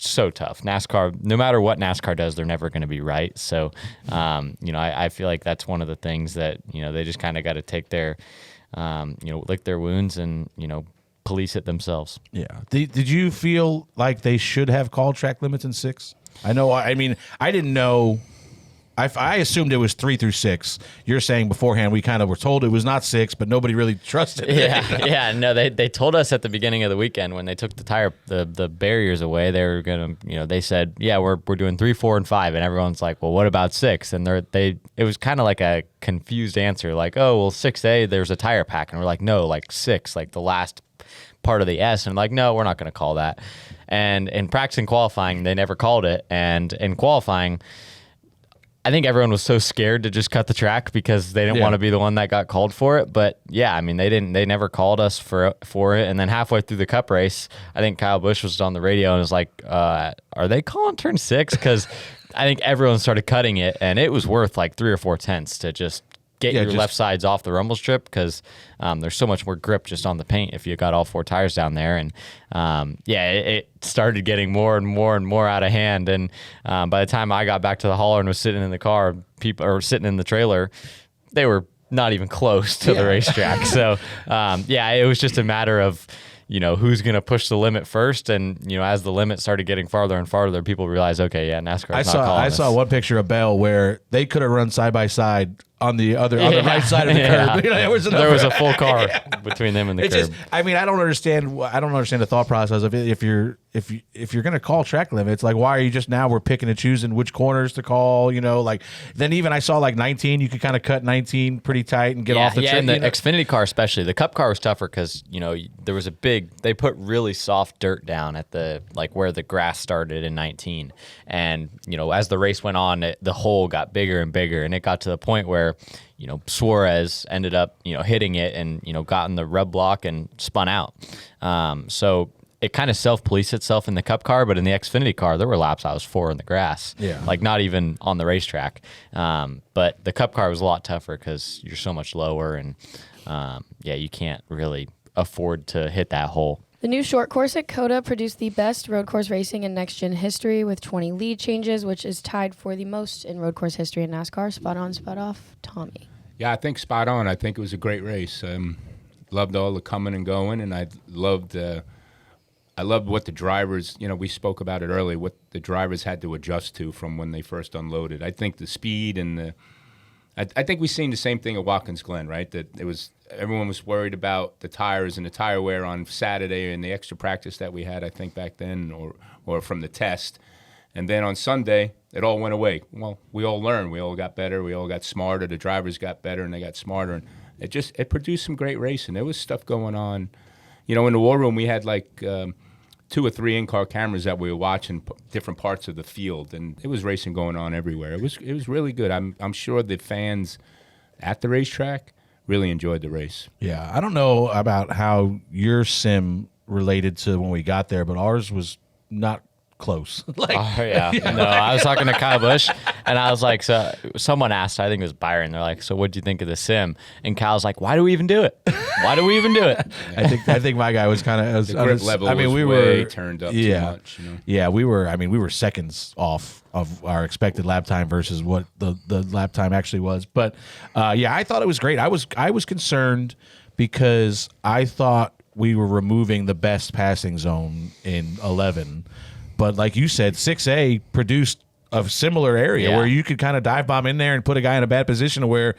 S4: so tough. NASCAR, no matter what NASCAR does, they're never going to be right. So, I feel like that's one of the things that they just kind of got to take their, lick their wounds and police it themselves.
S1: Yeah. Did you feel like they should have called track limits in 6? I know. I mean, I didn't know. I assumed it was 3 through 6. You're saying beforehand we kind of were told it was not 6, but nobody really trusted it.
S4: Yeah. No, they told us at the beginning of the weekend when they took the barriers away, they were gonna, they said, yeah, we're doing 3, 4, and 5, and everyone's like, well, what about 6? And it was kind of like a confused answer, like, oh, well, 6A, there's a tire pack, and we're like, no, like 6, like the last part of the S, and like, no, we're not going to call that. And in practice and qualifying, they never called it. And in qualifying, I think everyone was so scared to just cut the track because they didn't want to be the one that got called for it. But yeah, I mean, they never called us for it. And then halfway through the Cup race, I think Kyle Busch was on the radio and was like, are they calling turn 6? Because I think everyone started cutting it, and it was worth like 3 or 4 tenths to just get your left sides off the rumble strip, because there's so much more grip just on the paint if you got all 4 tires down there. And it started getting more and more and more out of hand. And by the time I got back to the hauler and was sitting in the car, sitting in the trailer, they were not even close to the racetrack. So it was just a matter of who's going to push the limit first. And, as the limit started getting farther and farther, people realized, okay, yeah, NASCAR.
S1: I saw one picture of Bell where they could have run side by side on the right side of the curb.
S4: There was a full car between them and the curb.
S1: I don't understand the thought process of it. If you're going to call track limits, like, why are you just now we're picking and choosing which corners to call? Then even I saw like 19, you could kind of cut 19 pretty tight and get off the track.
S4: And the Xfinity car especially, the Cup car was tougher because there was they put really soft dirt down at the where the grass started in 19, and as the race went on, the hole got bigger and bigger, and it got to the point where Suarez ended up hitting it and got in the rub block and spun out. So it kind of self-policed itself in the Cup car, but in the Xfinity car, there were laps I was 4 in the grass, not even on the racetrack. But the Cup car was a lot tougher because you're so much lower, and you can't really afford to hit that hole.
S2: The new short course at COTA produced the best road course racing in next-gen history with 20 lead changes, which is tied for the most in road course history in NASCAR. Spot on, spot off. Tommy.
S3: Yeah, I think spot on. I think it was a great race. Loved all the coming and going, and I loved what the drivers, we spoke about it earlier, what the drivers had to adjust to from when they first unloaded. I think the speed and I think we've seen the same thing at Watkins Glen, right? That everyone was worried about the tires and the tire wear on Saturday and the extra practice that we had, I think, back then, or from the test. And then on Sunday, it all went away. Well, we all learned. We all got better. We all got smarter. The drivers got better, and they got smarter. And it produced some great racing. There was stuff going on. In the war room, we had 2 or 3 in-car cameras that we were watching different parts of the field, and it was racing going on everywhere. It was really good. I'm sure the fans at the racetrack really enjoyed the race.
S1: Yeah, I don't know about how your sim related to when we got there, but ours was not close.
S4: No, I was talking to Kyle Busch, and I was like, so someone asked, I think it was Byron, they're like, so what'd you think of the sim? And Kyle's like, why do we even do it? Why do we even do it?
S1: I think my guy was kind of,
S3: the grip level we were turned up too much.
S1: Yeah, we were seconds off of our expected lap time versus what the lap time actually was. But I thought it was great. I was concerned because I thought we were removing the best passing zone in 11. But like you said, 6A produced a similar area where you could kind of dive bomb in there and put a guy in a bad position where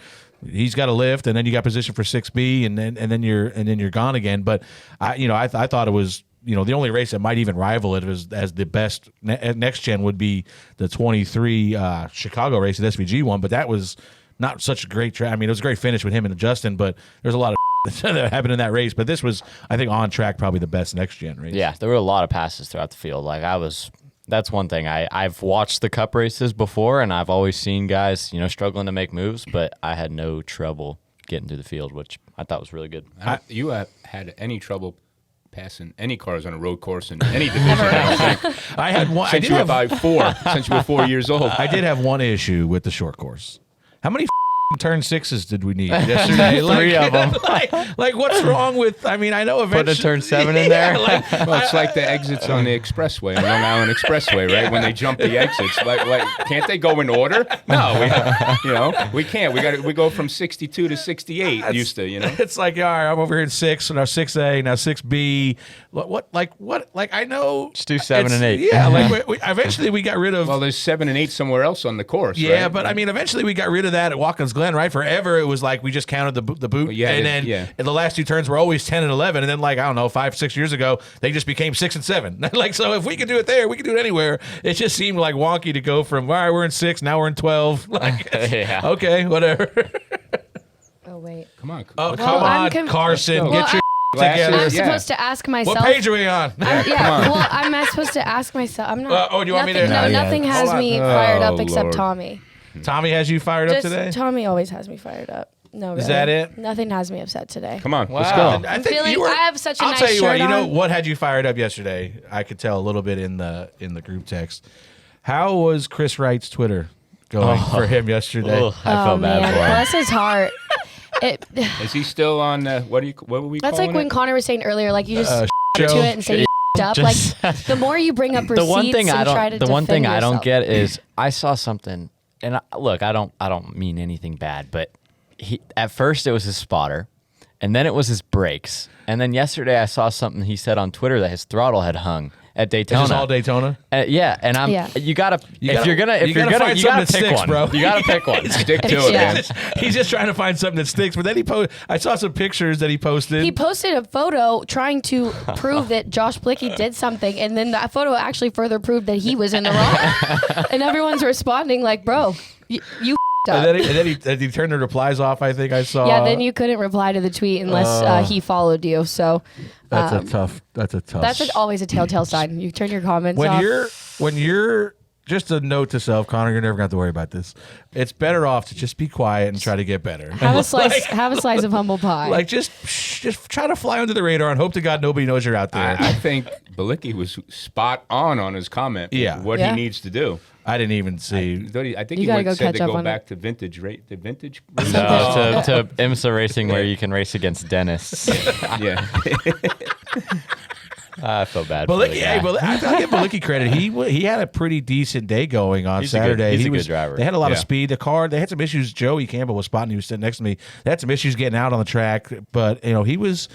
S1: he's got a lift, and then you got position for 6B, and then you're gone again. But I thought it was the only race that might even rival it as the best next gen would be the 23 Chicago race that SVG won. But that was not such a great track. I mean, it was a great finish with him and Justin, but there's a lot of that happened in that race. But this was, I think, on track probably the best next gen race.
S4: Yeah, there were a lot of passes throughout the field. That's one thing. I've watched the Cup races before, and I've always seen guys struggling to make moves, but I had no trouble getting through the field, which I thought was really good.
S3: You had any trouble passing any cars on a road course in any division. I don't think.
S1: I had one.
S3: Since you were about 4. Since you were 4 years old.
S1: I did have one issue with the short course. How many turn 6s did we need yesterday?
S4: Three of them.
S1: Like, what's wrong with? I mean, I know eventually
S4: Put a turn 7 in there.
S3: Well, it's like the exits on the expressway, on Long Island Expressway, right? When they jump the exits, like can't they go in order? No, we can't. We go from 62 to 68. Used to,
S1: It's like, all right, I'm over here in 6, now 6A, now 6B. What? Like, I know.
S4: Just do 7 and 8.
S1: Yeah, like eventually we got rid of.
S3: Well, there's 7 and 8 somewhere else on the course.
S1: Yeah,
S3: right?
S1: but I mean, eventually we got rid of that at Watkins Glen, right? Forever it was like we just counted the boot, and then the last 2 turns were always 10 and 11, and then like I don't know, 5-6 years ago they just became 6 and 7. Like, so if we could do it there, we can do it anywhere. It just seemed like wonky to go from all right, we're in 6, now we're in 12. Like,
S4: Yeah.
S1: Okay, whatever.
S2: Oh wait.
S3: Come on.
S1: Oh,
S2: Well,
S1: come on,
S2: I'm
S1: Carson,
S3: Well,
S1: get your
S3: Glasses.
S1: together.
S2: I'm supposed to ask myself.
S1: What page are we on?
S2: Well, I'm not supposed to ask myself. I'm not.
S1: Oh, do you want me to-
S2: nothing, No,
S1: No, yeah.
S2: nothing has
S1: Hold on.
S2: me fired up
S3: Oh,
S2: except
S3: Lord.
S2: Tommy.
S1: Tommy has you fired up
S2: Just
S1: today?
S2: Tommy always has me fired up. No,
S1: Is
S2: really.
S1: that it?
S2: Nothing has me upset today.
S3: Come on. Let's
S4: Wow.
S3: go.
S1: I
S2: I'm
S1: think
S2: feeling-
S1: you were,
S2: I have such a
S1: I'll
S2: nice
S1: tell you what.
S2: shirt
S1: You know
S2: on.
S1: what had you fired up yesterday? I could tell a little bit in the group text. How was Chris Wright's Twitter going for him yesterday?
S4: Ugh, I felt bad for him.
S2: Bless his heart.
S3: Is he still on? What were we?
S2: That's
S3: calling
S2: like when
S3: it?
S2: Connor was saying earlier, like you just to
S1: show.
S2: it and say you up. Like the more you bring up receipts
S4: The one thing
S2: and try to
S4: the one thing I don't
S2: yourself.
S4: get is I saw something, and look, I don't mean anything bad, but at first it was his spotter, and then it was his brakes, and then yesterday I saw something he said on Twitter that his throttle had hung at Daytona.
S1: Is this all Daytona?
S4: Yeah, and you gotta if you're gonna
S1: find
S4: you gotta
S1: something that
S4: pick
S1: sticks,
S4: one,
S1: bro.
S4: You gotta pick one.
S3: Stick to it,
S2: Yeah.
S3: man.
S1: He's just trying to find something that sticks. But then I saw some pictures that he posted.
S2: He posted a photo trying to prove that Josh Blicky did something, and then that photo actually further proved that he was in the wrong. And everyone's responding like, "Bro, you up."
S1: and then he turned the replies off. I think I saw.
S2: Yeah, then you couldn't reply to the tweet unless he followed you. So
S1: That's a tough.
S2: that's always a telltale sign. You turn your comments off.
S1: When you're just a note to self, Connor, you're never going to have to worry about this. It's better off to just be quiet and try to get better.
S2: Have a slice. Have a slice of humble pie.
S1: Like just try to fly under the radar and hope to God nobody knows you're out there.
S3: I think Bilicki was spot on his comment.
S1: Yeah.
S3: What
S2: Yeah.
S3: he needs to do.
S1: I didn't even see.
S3: I think
S2: You
S3: he
S2: gotta go
S3: said
S2: catch
S3: to
S2: up
S3: go
S2: on
S3: back
S2: it.
S3: to vintage rate. The vintage.
S4: To IMSA racing where you can race against dentists.
S3: Yeah.
S4: I feel bad. for the
S1: Bilicki,
S4: guy.
S1: I'll give Bilicki credit. He had a pretty decent day going on
S4: He's a good-
S1: Saturday.
S4: he's a
S1: He
S4: good
S1: was,
S4: driver.
S1: They had a lot of
S3: Yeah.
S1: speed. The car, they had some issues. Joey Campbell was spotting. He was sitting next to me. They had some issues getting out on the track, but he was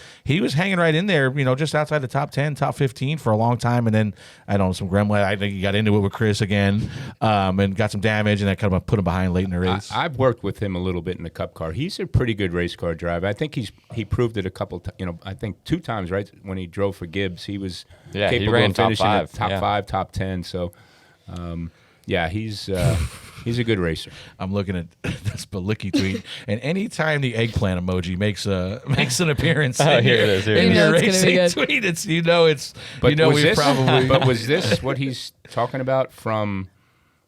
S1: hanging right in there. Just outside the top 10, top 15 for a long time. And then I don't know, some gremlin. I think he got into it with Chris again, and got some damage, and that kind of put him behind late in the race.
S3: I've worked with him a little bit in the Cup car. He's a pretty good race car driver. I think he proved it a couple. I think 2 times, right? When he drove for Gibbs, he was
S4: Yeah, he
S3: capable
S4: ran
S3: of
S4: top
S3: finishing at
S4: 5,
S3: top
S4: yeah.
S3: 5, top 10. So, he's a good racer.
S1: I'm looking at this Bilicki tweet, and anytime the eggplant emoji makes an appearance in
S4: here it is, here it
S1: in
S4: is.
S1: your
S2: You know it's gonna be
S1: racing
S2: good.
S1: tweet,
S3: was
S1: we
S3: this,
S1: probably.
S3: But was this what he's talking about from?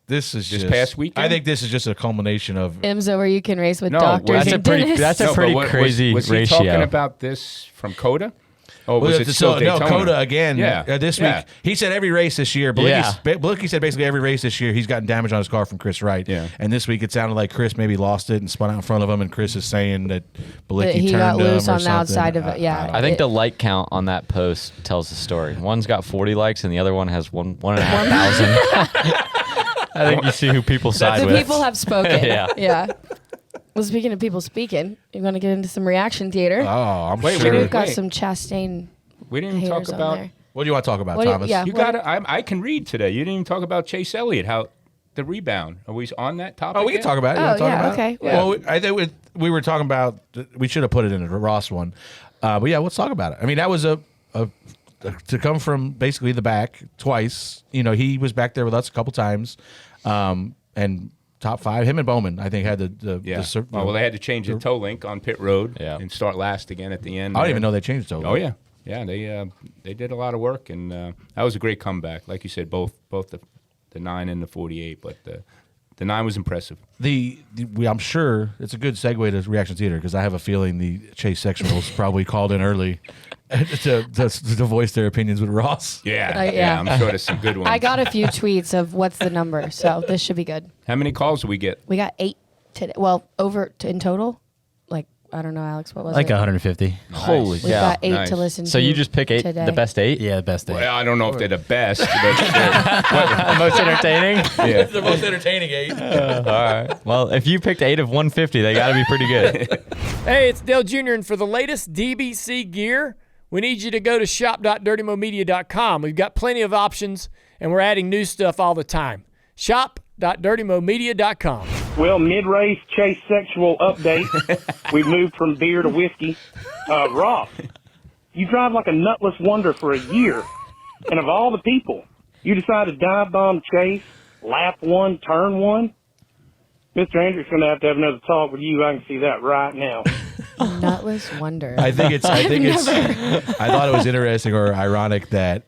S1: This is
S3: This
S1: just,
S3: past weekend?
S1: I think this is just a culmination of.
S2: IMSA where you can race with
S3: No,
S2: doctors
S3: that's a
S2: and
S4: pretty-
S2: dentists.
S4: that's a
S3: No, but
S4: pretty
S3: what-
S4: crazy
S3: was he
S4: ratio.
S3: talking about this from COTA? Oh, was it still
S1: no,
S3: Daytona?
S1: COTA again.
S3: Yeah.
S1: This
S3: Yeah.
S1: week he said every race this year. Bilicki said basically every race this year he's gotten damage on his car from Chris Wright.
S3: Yeah.
S1: And this week it sounded like Chris maybe lost it and spun out in front of him, and Chris is saying that Bilicki
S2: That he
S1: turned
S2: got
S1: him
S2: loose
S1: or
S2: on the
S1: something.
S2: outside of it. Yeah.
S4: I think the like count on that post tells the story. One's got 40 likes and the other one has 1,500. I think you see who people side
S2: the
S4: with.
S2: people have spoken.
S4: Yeah.
S2: Yeah. Well, speaking of people speaking, you want to get into some reaction theater?
S1: Oh, I'm
S3: Wait,
S1: sure.
S2: We've got
S3: Wait.
S2: some Chastain
S3: We didn't even
S2: haters
S3: talk
S2: on
S3: about.
S2: there.
S1: What do you want to talk about,
S2: What do you-
S1: Thomas?
S2: yeah.
S3: You got. I can read today. You didn't even talk about Chase Elliott. How the rebound? Are we on that topic?
S1: Oh, we can
S3: yet?
S1: talk about it. You
S2: Oh,
S1: wanna talk
S2: yeah,
S1: about
S2: okay.
S1: It? Well, I think we were talking about. We should have put it in the Ross one, but yeah, let's talk about it. I mean, that was a to come from basically the back twice. He was back there with us a couple times, and top 5. Him and Bowman, I think, had the
S3: Yeah.
S1: the
S3: Well, they had to change the tow link on pit road
S4: Yeah.
S3: and start last again at the end.
S1: I don't
S3: there.
S1: even know they changed it.
S3: Oh yeah, yeah. They did a lot of work, and that was a great comeback. Like you said, both the 9 and the 48, but The 9 was impressive.
S1: I'm sure it's a good segue to Reaction Theater because I have a feeling the Chase Sexuals probably called in early to voice their opinions with Ross.
S3: Yeah, I'm sure there's some good ones.
S2: I got a few tweets of what's the number, so this should be good.
S3: How many calls do we get?
S2: We got 8 today. Well, in total, like I don't know, Alex, what was
S5: Like
S2: it?
S5: 150.
S4: Holy
S2: We've
S4: cow.
S2: got 8
S3: Nice.
S2: to listen to.
S4: So you just pick 8,
S2: today.
S4: the best 8?
S5: Yeah, the best day.
S3: Well, I don't know if they're the best, but
S4: The most entertaining?
S3: yeah.
S1: The most entertaining 8.
S4: All right. Well, if you picked 8 of 150, they got to be pretty good.
S6: Hey, it's Dale Jr., and for the latest DBC gear, we need you to go to shop.dirtymomedia.com. We've got plenty of options, and we're adding new stuff all the time. Shop.dirtymomedia.com.
S7: Well, mid-race Chase sexual update. We've moved from beer to whiskey. Ross, you drive like a nutless wonder for a year. And of all the people, you decided to dive bomb Chase, lap 1, turn 1. Mr. Hendrick's going to have another talk with you. I can see that right now.
S2: Nutless wonder.
S1: I thought it was interesting or ironic that,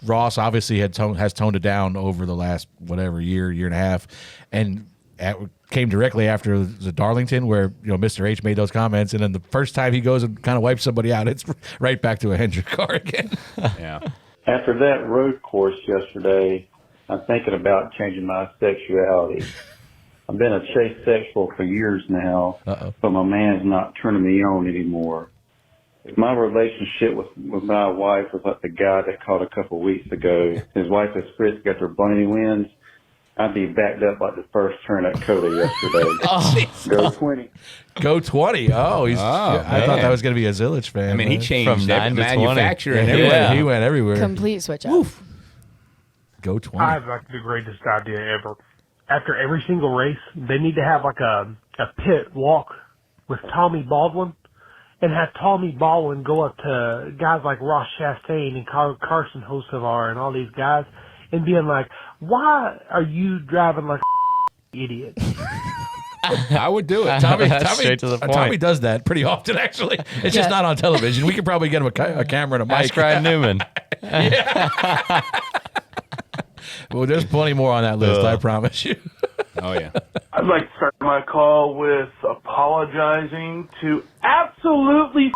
S1: Ross obviously has toned it down over the last year and a half, and came directly after the Darlington where Mr. H made those comments, and then the first time he goes and kind of wipes somebody out, it's right back to a Hendrick car again.
S3: Yeah.
S8: After that road course yesterday, I'm thinking about changing my sexuality. I've been a Chase sexual for years now, but my man's not turning me on anymore. If my relationship with my wife was like the guy that called a couple of weeks ago, his wife has Fritz got their bunny wins, I'd be backed up like the first turn at COTA yesterday. Go 20.
S1: Go 20. Oh, I thought that was going to be a Zilisch fan.
S3: I mean, he
S1: man.
S3: changed
S4: From 9 to 20.
S3: manufacturer and
S1: He
S3: everything.
S1: went- He went everywhere.
S2: Complete switch up.
S1: Go 20.
S9: I have like the greatest idea ever. After every single race, they need to have like a pit walk with Tommy Baldwin and have Tommy Baldwin go up to guys like Ross Chastain and Karsyn Elledge and all these guys and being like, why are you driving like an idiot?
S3: I would do it.
S1: Tommy
S4: Straight to the point.
S1: Tommy does that pretty often, actually. It's just not on television. We could probably get him a camera and a mic.
S4: Ask Ryan Newman.
S1: Well, there's plenty more on that list, I promise you.
S3: Oh, yeah.
S10: I'd like to start my call with apologizing to absolutely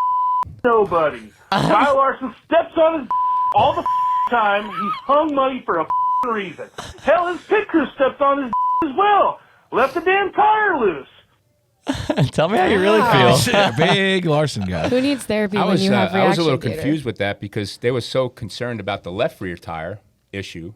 S10: nobody. Kyle Larson steps on his all the time. He's hung money for a reason. Hell, his pit crew steps on his as well. Left the damn tire loose.
S4: Tell me how you really feel.
S1: Big Larson guy.
S2: Who needs therapy
S3: I
S2: when
S3: was
S2: you have
S3: I was a little
S2: reaction theater?
S3: confused with that because they were so concerned about the left rear tire issue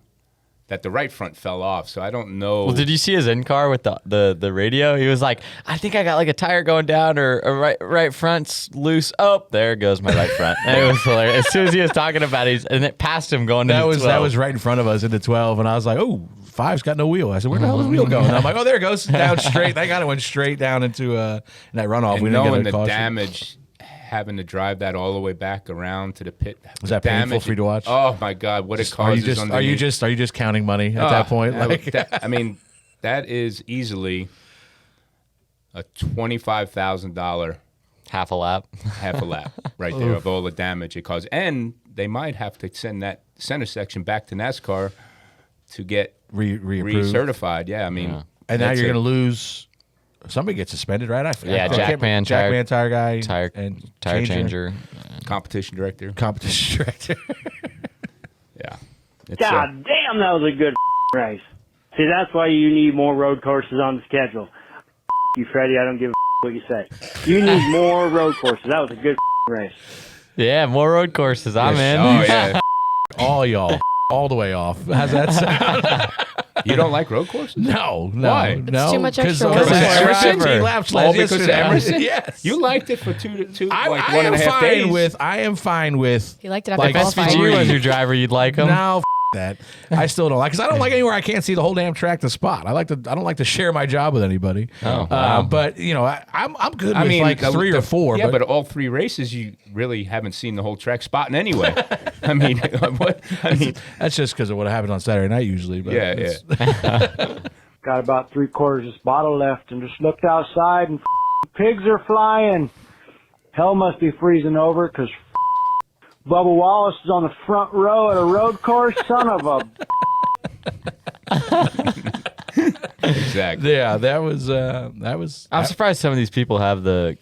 S3: that the right front fell off. So I don't know.
S4: Well, did you see his in-car with the radio? He was like, I think I got like a tire going down or a right front's loose. Oh, there goes my right front. And it was hilarious. As soon as he was talking about it, and it passed him going
S1: That
S4: into
S1: was
S4: 12.
S1: that was right in front of us into 12, and I was like, oh, 5's got no wheel. I said, where the hell is the wheel going? And I'm like, oh, there it goes, down straight. That kind of went straight down into that runoff.
S3: and
S1: We didn't
S3: knowing
S1: get a
S3: the
S1: caution.
S3: damage, having to drive that all the way back around to the pit.
S1: Was that painful for you to watch?
S3: Oh my God, what it
S1: Are you
S3: causes
S1: just
S3: underneath.
S1: are you just counting money at that point?
S3: I mean, that is easily a $25,000
S4: half a lap.
S3: half a lap right there of all the damage it caused. And they might have to send that center section back to NASCAR to get
S1: reapproved.
S3: recertified. Yeah, I mean,
S1: And now
S3: that's
S1: you're
S3: it.
S1: going to lose. Somebody gets suspended, right?
S4: Yeah, Jackman,
S1: tire guy,
S4: tire
S1: and
S4: changer.
S3: competition director.
S1: competition director.
S3: Yeah. It's,
S11: God damn, that was a good race. See, that's why you need more road courses on the schedule. You, Freddie, I don't give a what you say. You need more road courses. That was a good race.
S4: Yeah, more road courses. I'm in.
S3: Oh, yeah.
S1: All y'all, all the way off. How's that sound?
S3: You don't like road courses?
S1: No.
S3: Why?
S1: No.
S2: too much
S1: Because
S2: extra work.
S1: Emerson
S4: Driver.
S1: laps
S3: All
S1: last
S3: because of
S1: yesterday.
S3: Emerson?
S1: Yes.
S3: You liked it for two
S1: I
S3: like
S1: am
S3: 1.5
S1: fine
S3: days.
S1: I am fine with.
S2: He liked it after
S1: Like
S2: qualifying.
S4: SVG was your driver. You'd like him.
S1: No, that. I still don't like because I don't like anywhere I can't see the whole damn track to spot. I don't like to share my job with anybody.
S4: Oh, wow.
S1: But I'm good with like
S3: the-
S1: 3 or 4.
S3: Yeah, but all 3 races you really haven't seen the whole track spotting anyway. I mean, what? I mean,
S1: that's just because of what happened on Saturday night usually. But
S3: yeah,
S1: it's-
S3: yeah.
S11: Got about 3/4 of this bottle left and just looked outside and pigs are flying. Hell must be freezing over because Bubba Wallace is on the front row at a road course. Son of a...
S3: Exactly.
S1: Yeah, that was.
S4: I'm surprised some of these people have the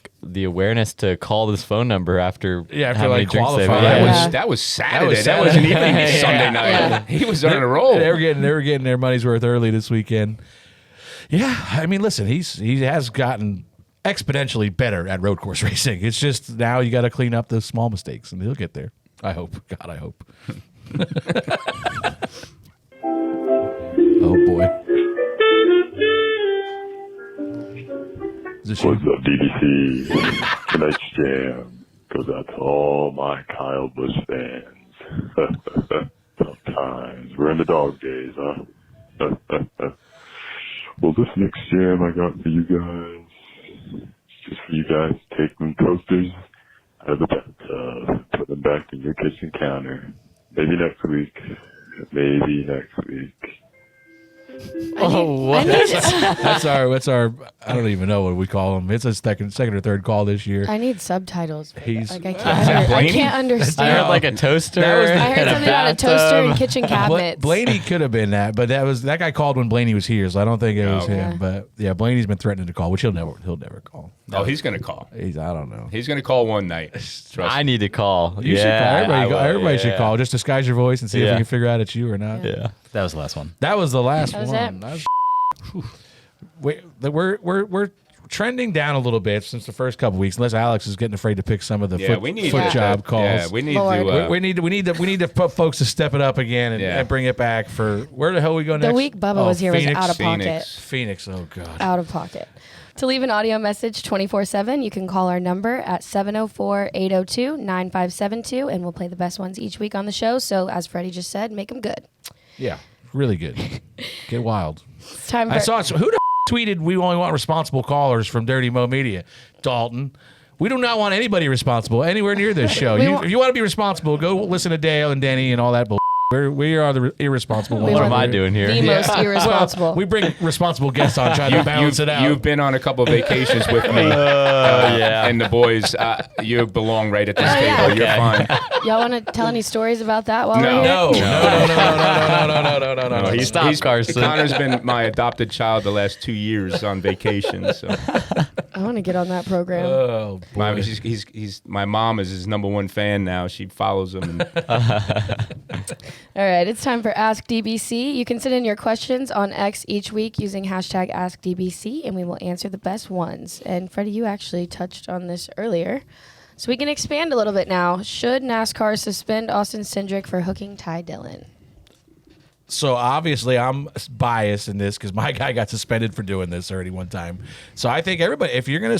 S4: awareness to call this phone number after
S1: after
S4: how many
S1: like
S4: drinks they've
S1: qualifying.
S4: had.
S3: That was Saturday. That wasn't even Sunday night.
S2: Yeah.
S3: He was on a roll.
S1: They were getting their money's worth early this weekend. Yeah, I mean, listen, he has gotten exponentially better at road course racing. It's just now you got to clean up the small mistakes, and he'll get there. I hope. God, I hope. Oh boy.
S12: What's up, DBC? Tonight's jam goes out to all my Kyle Busch fans. Sometimes we're in the dog days, huh? Well, this next jam I got for you guys, just for you guys to take them toasters out of the bathtub, put them back in your kitchen counter. Maybe next week. Maybe next week.
S4: Oh, what?
S1: That's our. I don't even know what we call him. It's a second or third call this year.
S2: I need subtitles.
S1: He's-
S2: Like I can't
S4: I
S2: understand.
S4: heard like a toaster.
S2: I heard
S4: and
S2: something about a toaster and kitchen cabinets.
S1: Blaney could have been that, but that guy called when Blaney was here, so I don't think it was
S3: Okay.
S1: him. But yeah, Blaney's been threatening to call, which he'll never call.
S3: Oh, he's going to call.
S1: I don't know.
S3: He's going to call one night. Trust
S4: I
S3: me.
S4: need to call.
S1: You should call. Everybody should
S4: yeah.
S1: call. Just disguise your voice and see if
S4: Yeah.
S1: we can figure out it's you or not.
S4: Yeah.
S5: That was the last one.
S1: That was the last
S2: That was
S1: one.
S2: it.
S1: That was- We're trending down a little bit since the first couple weeks, unless Alex is getting afraid to pick some of the foot job calls.
S3: Yeah, we need
S2: Lord.
S3: to.
S1: We need to put folks to step it up again
S3: Yeah.
S1: and bring it back for where the hell we go next?
S2: The week Bubba was here
S1: Phoenix.
S2: was out of pocket.
S1: Phoenix. Oh god.
S2: Out of pocket. To leave an audio message 24/7, you can call our number at 704-802-9572, and we'll play the best ones each week on the show. So, as Freddie just said, make them good.
S1: Yeah, really good. Get wild.
S2: It's time for
S1: I saw it. Who the tweeted we only want responsible callers from Dirty Mo Media? Dalton. We do not want anybody responsible anywhere near this show. If you want to be responsible, go listen to Dale and Denny and all that bull. We are the irresponsible ones.
S4: What am I doing here?
S2: the most irresponsible.
S1: Well, we bring responsible guests on, trying to balance it out.
S3: You've been on a couple of vacations with me
S4: yeah.
S3: and the boys. You belong right at this table.
S2: yeah.
S3: You're fine.
S2: Y'all want to tell any stories about that while we're here?
S1: No.
S4: Stop, Karsyn.
S3: Connor's been my adopted child the last 2 years on vacation. So
S2: I want to get on that program.
S1: Oh, boy.
S3: my mom is his number one fan now. She follows him. And
S2: All right, it's time for AskDBC. You can send in your questions on X each week using hashtag AskDBC, and we will answer the best ones. And Freddie, you actually touched on this earlier. So we can expand a little bit now. Should NASCAR suspend Austin Cindric for hooking Ty Dillon?
S1: So obviously I'm biased in this because my guy got suspended for doing this already one time. So I think everybody, if you're going to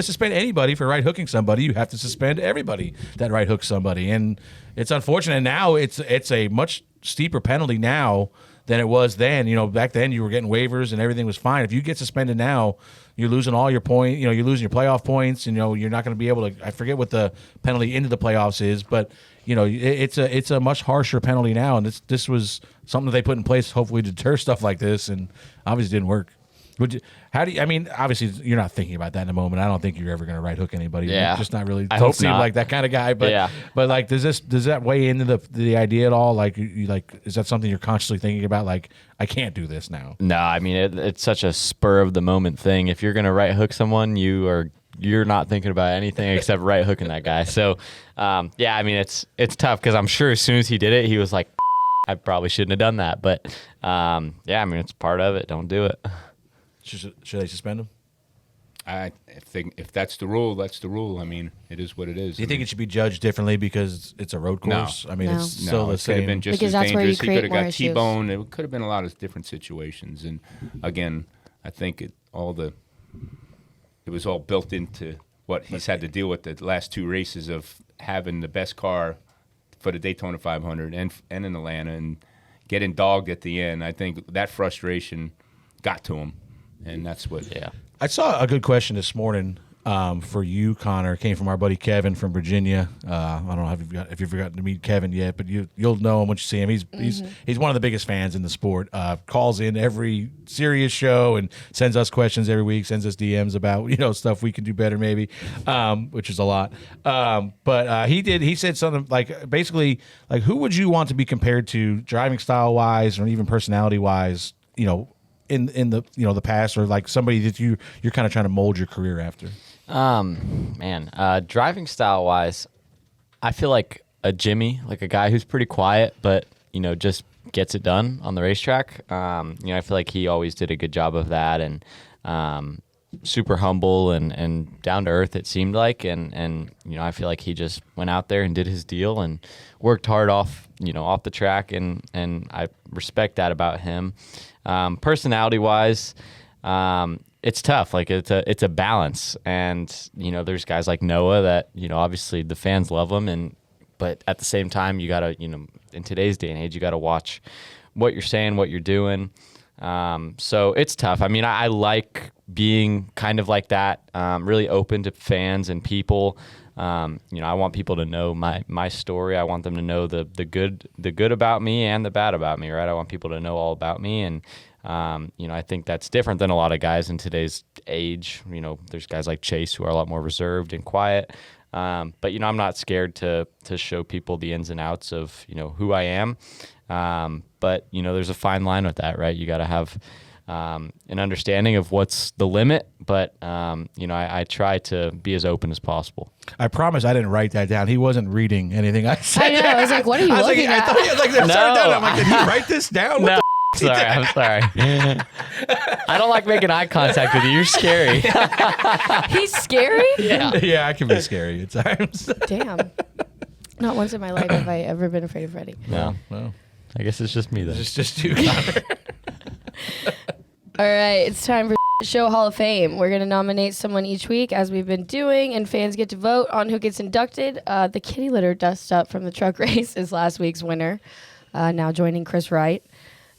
S1: suspend anybody for right hooking somebody, you have to suspend everybody that right hooks somebody. And it's unfortunate now. It's a much steeper penalty now than it was then. You know, back then you were getting waivers and everything was fine. If you get suspended now, you're losing all your point. You know, you're losing your playoff points. You know, you're not going to be able to. I forget what the penalty into the playoffs is, but you know, it's a much harsher penalty now. And this was something that they put in place, hopefully to deter stuff like this, and obviously didn't work. I mean, obviously you're not thinking about that in a moment. I don't think you're ever going to right hook anybody.
S4: Yeah.
S1: You're just not really.
S4: I
S1: Don't
S4: hope
S1: seem
S4: not.
S1: like that kind of guy. But
S4: Yeah.
S1: but like, does that weigh into the idea at all? Like, is that something you're consciously thinking about? Like, I can't do this now.
S4: No, I mean it's such a spur of the moment thing. If you're gonna right hook someone, you're not thinking about anything except right hooking that guy. So, yeah, I mean it's tough because I'm sure as soon as he did it, he was like, I probably shouldn't have done that. But yeah, I mean it's part of it. Don't do it.
S1: Should they suspend him?
S3: I think if that's the rule, that's the rule. I mean, it is what it is.
S1: Do you think it should be judged differently because it's a road course? I mean,
S2: No.
S1: it's still the
S3: it could have
S1: same.
S3: been just
S2: Because
S3: as
S2: that's where you
S3: dangerous. He
S2: create
S3: could have
S2: more
S3: got
S2: issues.
S3: T-boned. It could have been a lot of different situations. And again, I think it was all built into what he's had to deal with the last two races of having the best car for the Daytona 500 and in Atlanta and getting dogged at the end. I think that frustration got to him, and that's what.
S4: Yeah.
S1: I saw a good question this morning for you, Connor. It came from our buddy Kevin from Virginia. I don't know if you've gotten to meet Kevin yet, but you'll know him when you see him. He's one of the biggest fans in the sport. Calls in every serious show and sends us questions every week. Sends us DMs about stuff we can do better, maybe, which is a lot. But he said something like basically like who would you want to be compared to driving style wise or even personality wise? in the the past, or like somebody that you're kind of trying to mold your career after?
S4: Driving style wise, I feel like a Jimmy, like a guy who's pretty quiet, but just gets it done on the racetrack. I feel like he always did a good job of that, and super humble and down to earth, it seemed like, and I feel like he just went out there and did his deal and worked hard off the track, and I respect that about him. Personality wise, it's tough. Like it's a balance, and there's guys like Noah that obviously the fans love him, but at the same time you gotta in today's day and age you gotta watch what you're saying, what you're doing. So it's tough. I mean, I like being kind of like that, really open to fans and people. I want people to know my story. I want them to know the good about me and the bad about me, right? I want people to know all about me, and I think that's different than a lot of guys in today's age. There's guys like Chase who are a lot more reserved and quiet. But I'm not scared to show people the ins and outs of who I am. But there's a fine line with that, right? You got to have an understanding of what's the limit, but I try to be as open as possible.
S1: I promise I didn't write that down. He wasn't reading anything I said.
S2: I know. I was like, what are you looking at?
S1: I thought he was like, I'm like, did he write this down? What
S4: No.
S1: the
S4: Sorry, I'm sorry. I don't like making eye contact with you. You're scary.
S2: He's scary?
S1: Yeah, I can be scary at times.
S2: Damn. Not once in my life have I ever been afraid of Freddie.
S4: No. I guess it's just me then.
S1: It's just you, Connor.
S2: All right, it's time for Show Hall of Fame. We're going to nominate someone each week, as we've been doing, and fans get to vote on who gets inducted. The kitty litter dust up from the truck race is last week's winner, now joining Chris Wright.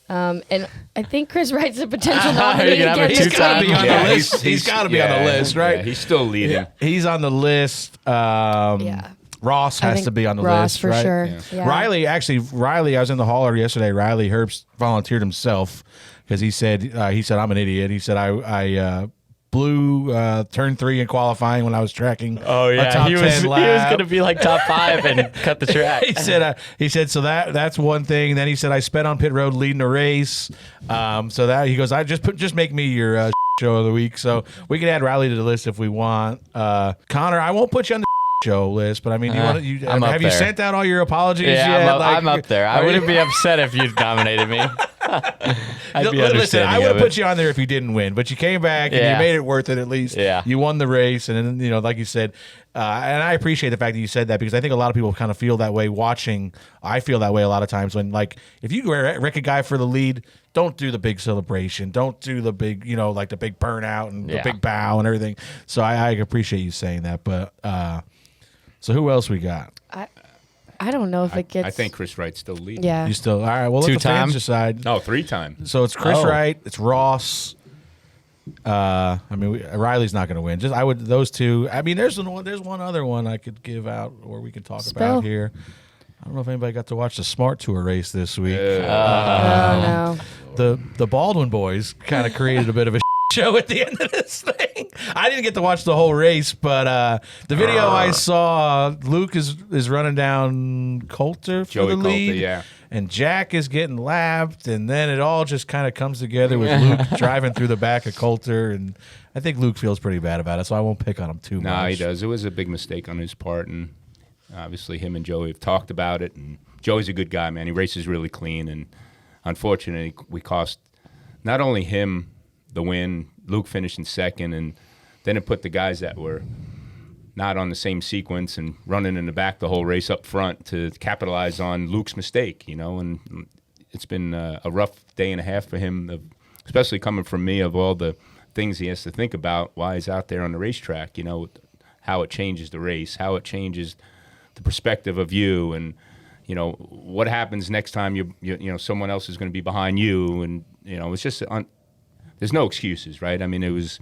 S2: And I think Chris Wright's a potential nominee.
S1: He's got to be on the list. He's got to be on the list, right?
S3: Yeah, he's still leading.
S1: Yeah, he's on the list. Ross has to be on the list,
S2: for
S1: right?
S2: sure.
S1: Yeah.
S2: Yeah.
S1: Riley, I was in the hauler yesterday. Riley Herbst volunteered himself because he said I'm an idiot. He said I blew turn 3 in qualifying when I was tracking.
S4: Oh yeah,
S1: a top 10 lap.
S4: He was going to be like top 5 and cut the track.
S1: he said so that's one thing. Then he said I sped on pit road leading the race. So that he goes, I just make me your show of the week. So we can add Riley to the list if we want. Connor, I won't put you on the show list, but I mean, have you sent out all your apologies yet?
S4: I'm up there. I wouldn't be upset if you nominated me. I'd be
S1: Listen, I would have
S4: understanding
S1: put you on there if you didn't win, but you came back and you made it worth it at least.
S4: Yeah.
S1: You won the race, and then, like you said, and I appreciate the fact that you said that, because I think a lot of people kind of feel that way watching. I feel that way a lot of times when, like, if you wreck a guy for the lead, don't do the big celebration. Don't do the big, like the big burnout and the big bow and everything. So I appreciate you saying that, but so who else we got?
S2: I don't know if it gets.
S3: I think Chris Wright's still leading.
S2: Yeah.
S1: You still all right? Well, let the fans decide.
S3: No, 3 times.
S1: So it's Chris Wright. It's Ross. I mean, Riley's not going to win. Just those two. I mean, there's one other one I could give out, or we could talk about here. I don't know if anybody got to watch the Smart Tour race this week.
S2: No.
S1: The Baldwin boys kind of created a bit of a show at the end of this thing. I didn't get to watch the whole race, but the video I saw, Luke is running down Coulter for the lead.
S3: Coulter, yeah.
S1: And Jack is getting lapped, and then it all just kind of comes together with Luke driving through the back of Coulter, and I think Luke feels pretty bad about it, so I won't pick on him too much.
S3: No, he does. It was a big mistake on his part, and obviously him and Joey have talked about it, and Joey's a good guy, man. He races really clean, and unfortunately we cost not only him the win, Luke finished in second, and then it put the guys that were not on the same sequence and running in the back the whole race up front to capitalize on Luke's mistake, and it's been a rough day and a half for him, especially coming from me, of all the things he has to think about while he's out there on the racetrack, how it changes the race, how it changes the perspective of you, and, what happens next time you someone else is going to be behind you, and, it's just there's no excuses, right? I mean, it was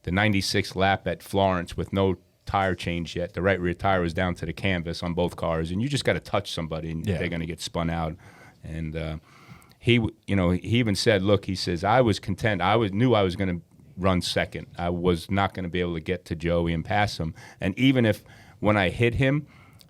S3: the 96th lap at Florence with no tire change yet. The right rear tire was down to the canvas on both cars, and you just got to touch somebody, and they're going to get spun out. And he even said, "Look," he says, "I was content. Knew I was going to run second. I was not going to be able to get to Joey and pass him. And even if when I hit him,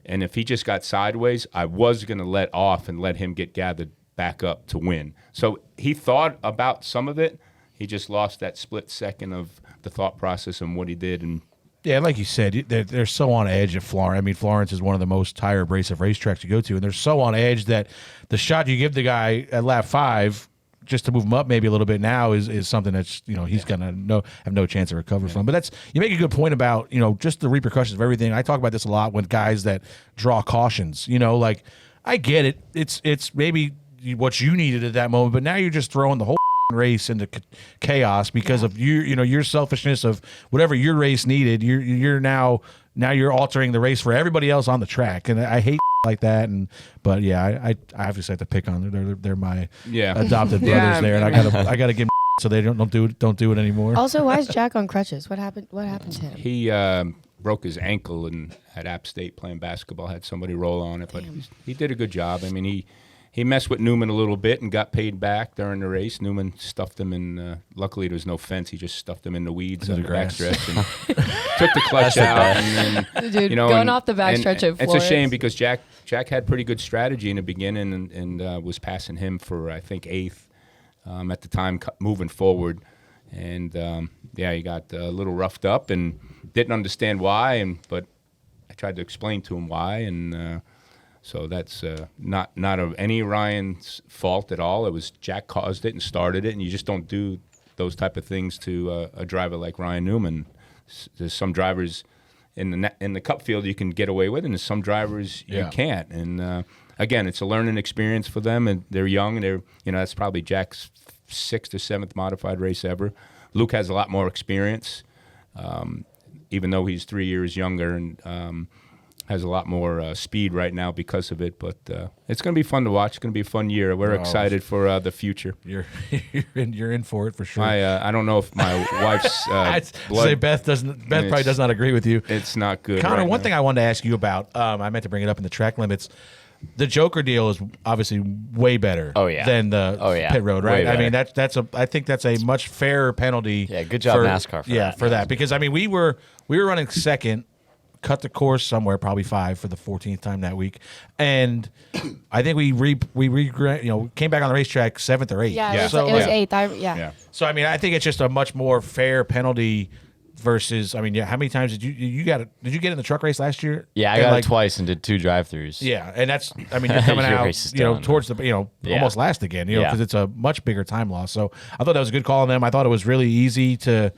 S3: and if he just got sideways, I was going to let off and let him get gathered back up to win." So he thought about some of it, he just lost that split second of the thought process and what he did. And
S1: yeah, like you said, they're so on edge at Florence. I mean, Florence is one of the most tire abrasive racetracks to go to, and they're so on edge that the shot you give the guy at lap 5 just to move him up maybe a little bit now is something that's, he's gonna have no chance to recover from. But you make a good point about, just the repercussions of everything. I talk about this a lot when guys that draw cautions, like I get it. It's maybe what you needed at that moment, but now you're just throwing the whole race into chaos because of your selfishness of whatever your race needed. You're now you're altering the race for everybody else on the track, and I hate like that. But I obviously have to pick on them. They're my adopted brothers there, and I gotta give them so they don't do it anymore.
S2: Also, why is Jack on crutches? What happened to him?
S3: he broke his ankle at App State playing basketball. Had somebody roll on it, but he did a good job. I mean, he messed with Newman a little bit and got paid back during the race. Newman stuffed him in. Luckily, there was no fence. He just stuffed him in the weeds on the backstretch and took the clutch out. And then,
S2: dude, going off the backstretch of
S3: It's a shame because Jack had pretty good strategy in the beginning and was passing him for I think 8th at the time moving forward. And he got a little roughed up and didn't understand why. But I tried to explain to him why and. So that's not of any Ryan's fault at all. It was Jack caused it and started it, and you just don't do those type of things to a driver like Ryan Newman. There's some drivers in the Cup field you can get away with, and there's some drivers you can't. And again, it's a learning experience for them, and they're young. And that's probably Jack's 6th or 7th modified race ever. Luke has a lot more experience, even though he's 3 years younger and. Has a lot more speed right now because of it, but it's going to be fun to watch. It's going to be a fun year. We're excited for the future.
S1: You're in for it for sure.
S3: I don't know if my wife's blood.
S1: Say Beth probably does not agree with you.
S3: It's not good.
S1: Connor,
S3: right
S1: one
S3: now.
S1: thing I wanted to ask you about. I meant to bring it up in the track limits. The Joker deal is obviously way better. Than the pit road, right? I mean I think that's a much fairer penalty.
S4: Yeah, good job NASCAR for that.
S1: Because I mean we were running second. Cut the course somewhere, probably 5 for the 14th time that week, and I think we came back on the racetrack 7th or 8th.
S2: Yeah, it was 8th.
S1: So I mean, I think it's just a much more fair penalty versus. I mean, how many times did you get in the truck race last year?
S4: Yeah, I got it twice and did 2 drive-throughs.
S1: Yeah, and that's you're coming out towards the almost last again, because it's a much bigger time loss. So I thought that was a good call on them. I thought it was really easy to.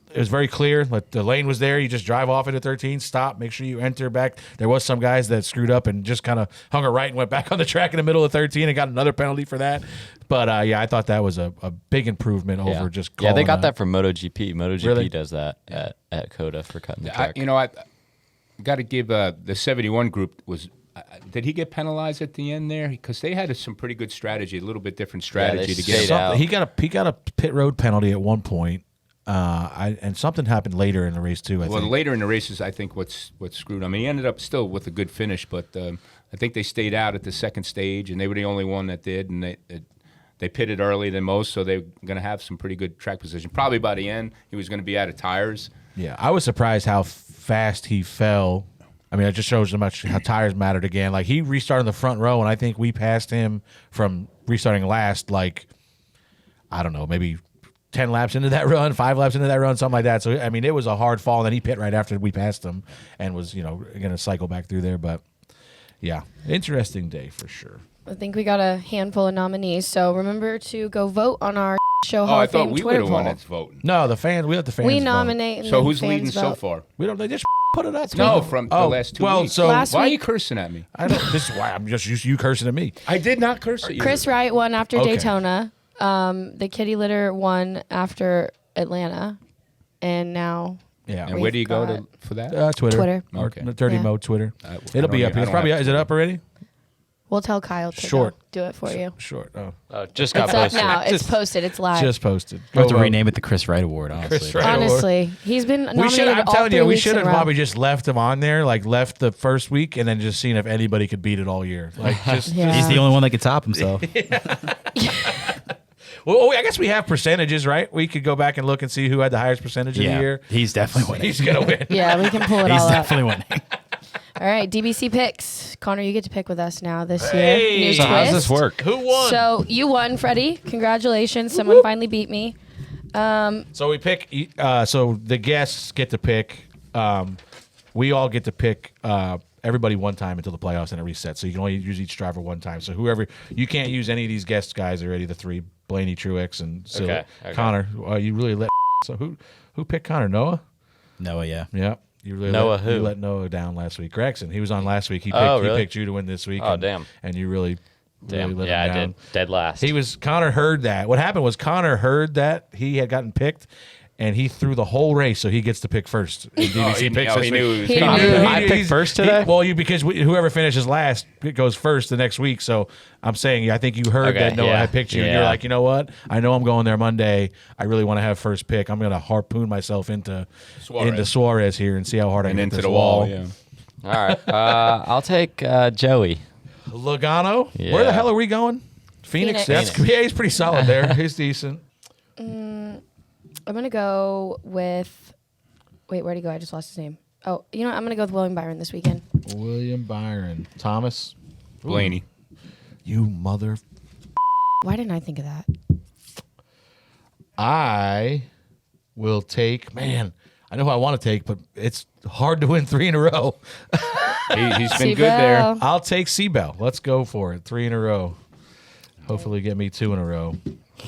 S1: It was very clear. Like the lane was there. You just drive off into 13, stop, make sure you enter back. There was some guys that screwed up and just kind of hung a right and went back on the track in the middle of 13 and got another penalty for that. But I thought that was a big improvement over just calling.
S4: Yeah, they got that from MotoGP. MotoGP really? Does that at COTA for cutting the track.
S3: I got to give the 71 group was. Did he get penalized at the end there? Because they had some pretty good strategy, a little bit different strategy to get
S1: out. He got a pit road penalty at one point. And something happened later in the race too. I think.
S3: Later in the races, I think what's screwed. I mean, he ended up still with a good finish, but I think they stayed out at the second stage, and they were the only one that did. And they pitted earlier than most, so they're going to have some pretty good track position. Probably by the end, he was going to be out of tires.
S1: Yeah, I was surprised how fast he fell. I mean, it just shows how tires mattered again. Like he restarted in the front row, and I think we passed him from restarting last. Like I don't know, maybe 10 laps into that run, 5 laps into that run, something like that. So, I mean, it was a hard fall, and then he pit right after we passed him and was, going to cycle back through there. But, yeah, interesting day for sure.
S2: I think we got a handful of nominees, so remember to go vote on our Show Hall of Fame Twitter poll.
S3: I thought we were the one that's voting.
S1: No, we let the fans
S2: We
S1: vote.
S2: nominate and
S3: So
S2: then
S3: who's
S2: fans
S3: leading
S2: vote.
S3: so far?
S1: We don't. They just put it up.
S3: No, from the last 2 weeks.
S1: So
S2: Last
S3: why are
S2: week-
S3: you cursing at me?
S1: I don't. This is why I'm just used to you cursing at me.
S3: I did not curse at you.
S2: Chris Wright won after
S1: Okay.
S2: Daytona. The Kitty Litter won after Atlanta. And now
S1: Yeah.
S3: And where do you go for that?
S1: Twitter.
S2: Twitter.
S1: Dirty Mode Twitter. It'll be up here. It's probably. Is it up already?
S2: we'll tell Kyle to
S1: Short.
S2: do it for you.
S1: Short.
S4: Just got
S2: It's up
S4: posted.
S2: now. It's posted. It's live.
S1: Just posted.
S5: We have to rename it the Chris Wright Award, honestly.
S1: Chris Wright Award.
S2: Honestly, he's been nominated
S1: I'm
S2: all
S1: telling
S2: 3
S1: you, we
S2: weeks
S1: should
S2: in
S1: have
S2: a row.
S1: probably just left him on there, like left the first week, and then just seen if anybody could beat it all year. Like just,
S2: Yeah.
S5: He's the only one that can top himself.
S1: Well, I guess we have percentages, right? We could go back and look and see who had the highest percentage of the year.
S5: He's definitely winning.
S1: He's gonna win.
S2: Yeah, we can pull it
S5: He's
S2: all up.
S5: definitely winning.
S2: All right, DBC Picks. Connor, you get to pick with us now this year. New
S4: So how does
S2: twist.
S4: this work?
S1: Who won?
S2: So you won, Freddie. Congratulations. Someone finally beat me.
S1: So we pick. So the guests get to pick. We all get to pick everybody one time until the playoffs and it resets. So you can only use each driver one time. So whoever you can't use any of these guest guys already. The three: Blaney, Truex, and Connor. You really let. So who picked Connor? Noah.
S5: Noah, yeah.
S1: Yeah. You really
S4: Noah
S1: let,
S4: who?
S1: You let Noah down last week. Gregson. He was on last week. He picked,
S4: Oh, really?
S1: he picked you to win this week.
S4: Oh,
S1: and,
S4: damn.
S1: And you really
S4: Damn.
S1: let
S4: Yeah,
S1: him
S4: I
S1: down.
S4: did. Dead last.
S1: Connor heard that. What happened was Connor heard that he had gotten picked, and he threw the whole race, so he gets to pick first. In DBC picks
S3: he
S1: this
S3: knew
S1: week.
S3: he was
S2: He knew.
S4: I picked first today?
S1: Because whoever finishes last goes first the next week. So I'm saying, I think you heard
S4: Okay,
S1: that Noah
S4: yeah,
S1: had picked you. And you're
S4: yeah.
S1: like, you know what? I know I'm going there Monday. I really want to have first pick. I'm going to harpoon myself into Suarez here and see how hard I
S3: And
S1: can
S3: into
S1: hit this
S3: the wall.
S1: Yeah.
S4: All right. I'll take Joey.
S1: Logano.
S4: Yeah.
S1: Where the hell are we going? Phoenix.
S2: Phoenix.
S1: Yeah, he's pretty solid there. He's decent.
S2: I'm going to go with. Wait, where'd he go? I just lost his name. Oh, you know what? I'm going to go with William Byron this weekend.
S1: William Byron. Thomas.
S3: Blaney.
S1: You mother.
S2: Why didn't I think of that?
S1: I will take. Man, I know who I want to take, but it's hard to win 3 in a row.
S3: He's been good there.
S2: Seabell.
S1: I'll take Seabell. Let's go for it. 3 in a row. Hopefully, get me 2 in a row.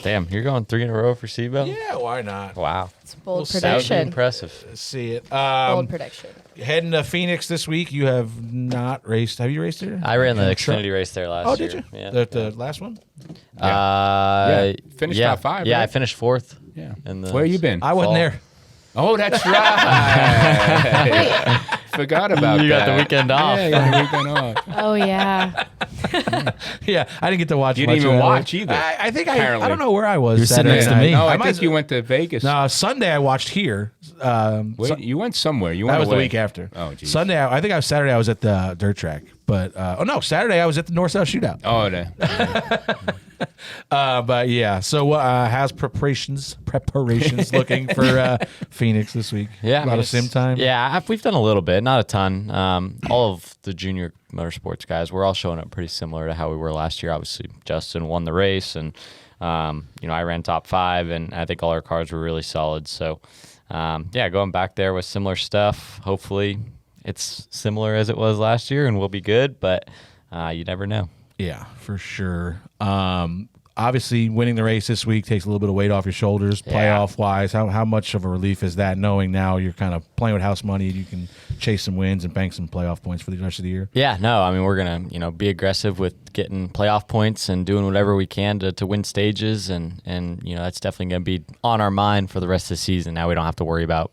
S4: Damn, you're going 3 in a row for Seabell?
S1: Yeah, why not?
S4: Wow.
S2: It's a bold
S1: see.
S4: That would be
S2: prediction.
S4: impressive.
S1: Let's see it.
S2: Bold prediction.
S1: Heading to Phoenix this week. You have not raced. Have you raced here?
S4: I ran the
S1: Truck?
S4: Xfinity race there last
S1: Oh,
S4: year.
S1: did you?
S4: Yeah.
S1: The last one?
S3: Finished
S4: yeah.
S3: top 5,
S4: Yeah,
S3: right?
S4: I finished 4th.
S3: Yeah.
S4: In the
S3: Where you been?
S1: I wasn't
S4: fall.
S1: there.
S3: Oh, that's right. Forgot about
S4: You
S3: that.
S4: got the weekend off.
S3: Yeah, you got the weekend off.
S2: Oh, yeah.
S1: Yeah, I didn't get to watch.
S3: You didn't
S1: much
S3: even
S1: of it.
S3: watch either,
S1: I think I
S3: apparently.
S1: don't know where I was.
S5: You were sitting
S1: Saturday
S5: next to
S1: night.
S5: me.
S3: No, I
S1: might
S3: think you went to Vegas.
S1: No, Sunday I watched here.
S3: Wait, you went somewhere. You went
S1: That was
S3: away.
S1: the week after.
S3: Oh, geez.
S1: Sunday, I think Saturday I was at the dirt track. But, Saturday I was at the North-South Shootout.
S3: Oh,
S1: But yeah, so how's preparations looking for Phoenix this week?
S4: Yeah,
S1: a lot of sim time.
S4: Yeah, we've done a little bit, not a ton. All of the junior motorsports guys, we're all showing up pretty similar to how we were last year. Obviously, Justin won the race, and I ran top 5, and I think all our cars were really solid. So, going back there with similar stuff. Hopefully, it's similar as it was last year, and we'll be good. But you never know.
S1: Yeah, for sure. Obviously, winning the race this week takes a little bit of weight off your shoulders, playoff-wise. How much of a relief is that, knowing now you're kind of playing with house money, you can chase some wins and bank some playoff points for the rest of the year?
S4: Yeah, no, I mean, we're going to, be aggressive with getting playoff points and doing whatever we can to win stages, and that's definitely going to be on our mind for the rest of the season. Now we don't have to worry about,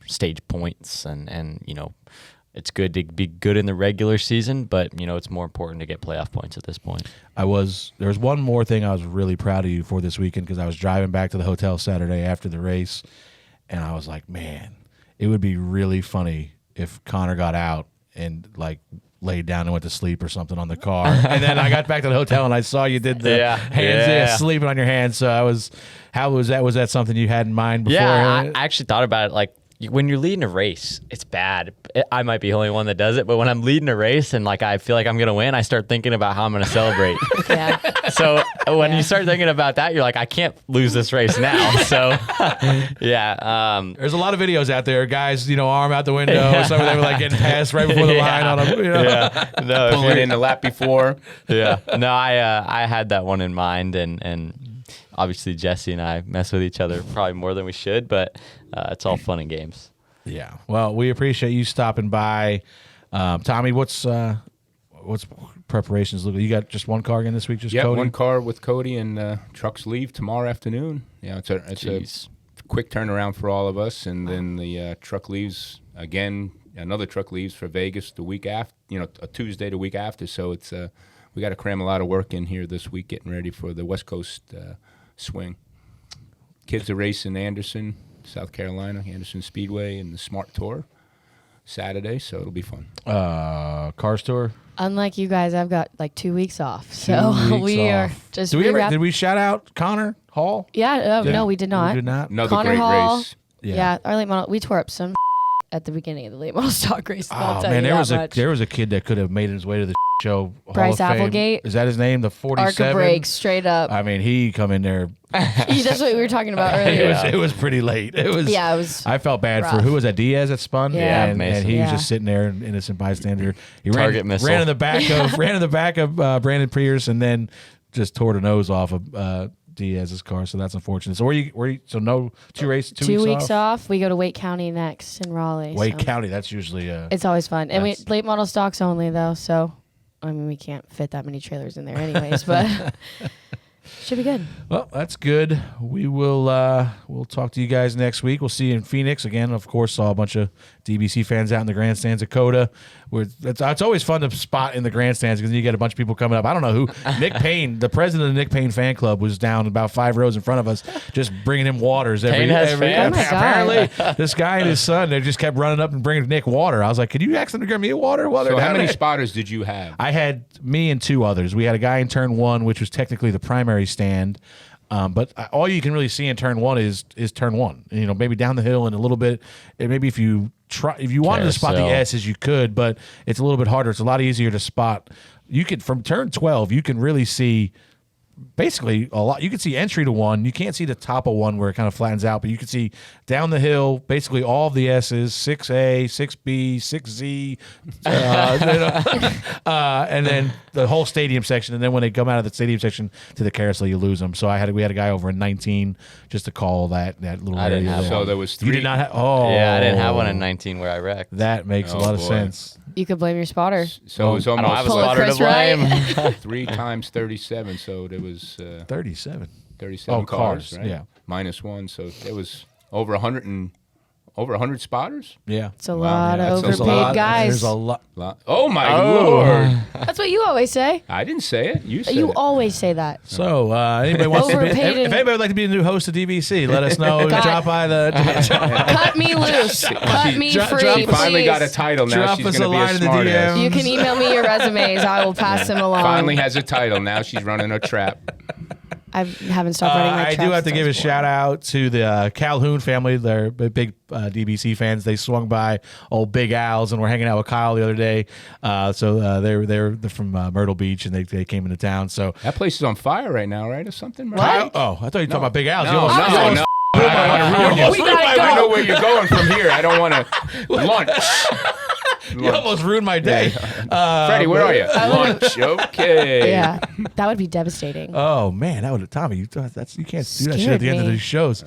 S4: stage points and it's good to be good in the regular season, but it's more important to get playoff points at this point.
S1: There was one more thing I was really proud of you for this weekend, because I was driving back to the hotel Saturday after the race, and I was like, man, it would be really funny if Connor got out and laid down and went to sleep or something on the car. And then I got back to the hotel and I saw you did the sleeping on your hands. So how was that? Was that something you had in mind before?
S4: Yeah, I actually thought about it when you're leading a race, it's bad. I might be the only one that does it, but when I'm leading a race and I feel like I'm going to win, I start thinking about how I'm going to celebrate.
S2: Yeah.
S4: So when you start thinking about that, you're like, I can't lose this race now. So yeah.
S1: There's a lot of videos out there, guys, arm out the window. Some of them were getting passed right before the line on them.
S4: Yeah. No,
S3: Pulling in the lap before.
S4: Yeah. No, I had that one in mind, and obviously Jesse and I mess with each other probably more than we should, but it's all fun and games.
S1: Yeah. Well, we appreciate you stopping by. Tommy, what's preparations look like? You got just one car again this week? Just Cody?
S3: One car with Cody, and trucks leave tomorrow afternoon. Yeah, it's a quick turnaround for all of us, and then the truck leaves again. Another truck leaves for Vegas the week after. A Tuesday the week after. So it's we got to cram a lot of work in here this week, getting ready for the West Coast swing. Kids are racing Anderson, South Carolina, Anderson Speedway, and the Smart Tour Saturday, so it'll be fun.
S1: Cars Tour?
S2: Unlike you guys, I've got 2 weeks off. So
S1: 2 weeks
S2: we
S1: off.
S2: are just
S1: Did we shout out Connor Hall?
S2: Yeah, no, we did not.
S1: We did not?
S3: Another
S2: Connor
S3: great
S2: Hall.
S3: race.
S2: Yeah, our late model. We tore up some at the beginning of the late model stock race. I'll
S1: Oh
S2: tell
S1: man,
S2: you
S1: there was a kid that could have made his way to the show.
S2: Bryce
S1: Hall of Fame.
S2: Applegate.
S1: Is that his name? The 47.
S2: Arc of brakes, straight up.
S1: I mean, he come in there.
S2: That's what we were talking about earlier.
S1: It was pretty late. It was.
S2: I
S1: felt bad
S2: rough.
S1: for who was that? Diaz that spun.
S2: Yeah.
S1: and he was just sitting there, an innocent bystander. He
S4: Target missile.
S1: ran in the back of Brandon Pierce, and then just tore the nose off of Diaz's car. So that's unfortunate. So so no 2 races,
S2: 2 weeks off. We go to Wake County next in Raleigh.
S1: Wake
S2: so.
S1: County. That's usually.
S2: It's always fun, and we late model stocks only though. So I mean, we can't fit that many trailers in there, anyways, but. Should be good.
S1: Well, that's good. We will we'll talk to you guys next week. We'll see you in Phoenix again. Of course, saw a bunch of DBC fans out in the grandstands at COTA. It's always fun to spot in the grandstands because you get a bunch of people coming up. I don't know who. Nick Payne, the president of the Nick Payne fan club, was down about 5 rows in front of us, just bringing him waters every. Apparently, this guy and his son, they just kept running up and bringing Nick water. I was like, "Could you ask them to give me a water?"
S3: So how many spotters did you have?
S1: I had me and 2 others. We had a guy in turn 1, which was technically the primary stand. But all you can really see in turn 1 is turn 1. You know, maybe down the hill and a little bit. And maybe if you wanted to spot the S's, you could, but it's a little bit harder. It's a lot easier to spot. You could from turn 12, you can really see basically a lot. You can see entry to 1. You can't see the top of 1 where it kind of flattens out, but you can see down the hill basically all of the S's, 6A, 6B, 6Z, and then the whole stadium section. And then when they come out of the stadium section to the carousel, you lose them. So we had a guy over in 19 just to call that little
S4: I didn't
S1: area.
S4: have
S3: So
S4: one.
S3: there was 3.
S1: You did not have. Oh,
S4: Yeah, I didn't have one in 19 where I wrecked.
S1: That makes a lot of sense.
S2: You could blame your spotter.
S3: So it was
S4: I don't have a
S3: almost
S4: spotter to
S2: Chris Wright.
S4: blame.
S3: 3 times 37. So there was
S1: 37.
S3: 37 cars, right?
S1: Yeah.
S3: Minus 1. So there was over 100 spotters.
S1: Yeah.
S2: It's a lot of
S3: That's a
S2: overpaid
S3: lot.
S2: guys.
S1: There's a lot.
S3: Oh my Lord!
S2: That's what you always say.
S3: I didn't say it. You said
S2: You
S3: it.
S2: always say that.
S1: So, anybody wants to be,
S2: Overpaid
S1: if anybody would like to be the new host of DBC, let us know.
S2: God.
S1: Drop by the.
S2: Cut me loose. Cut me
S1: Drop-
S2: free,
S1: drop-
S3: She finally
S2: please.
S3: got a title. Now
S1: Drop
S3: she's
S1: us
S3: going
S1: a
S3: to be
S1: line
S3: a
S1: in the
S3: smart
S1: DM.
S3: ass.
S2: You can email me your resumes. I will pass them along.
S3: Finally has a title. Now she's running a trap.
S2: I haven't stopped running my
S1: I
S2: traps
S1: do have to
S2: since
S1: give
S2: I
S1: a
S2: was born.
S1: shout out to the Calhoun family. They're big DBC fans. They swung by old Big Al's and were hanging out with Kyle the other day. So they're from Myrtle Beach and they came into town. So
S3: That place is on fire right now, right, or something?
S1: Kyle, I thought you were talking about Big Al's. You
S3: No,
S1: almost-
S3: no, no.
S2: We gotta
S3: I
S2: go.
S3: know where you're going from here. I don't want to lunch.
S1: You almost ruined my day.
S3: Freddie, where are you? Lunch. Okay.
S2: Yeah, that would be devastating.
S1: Oh man, that would Tommy. You can't do that shit
S2: Scared
S1: at the end of
S2: me.
S1: these shows.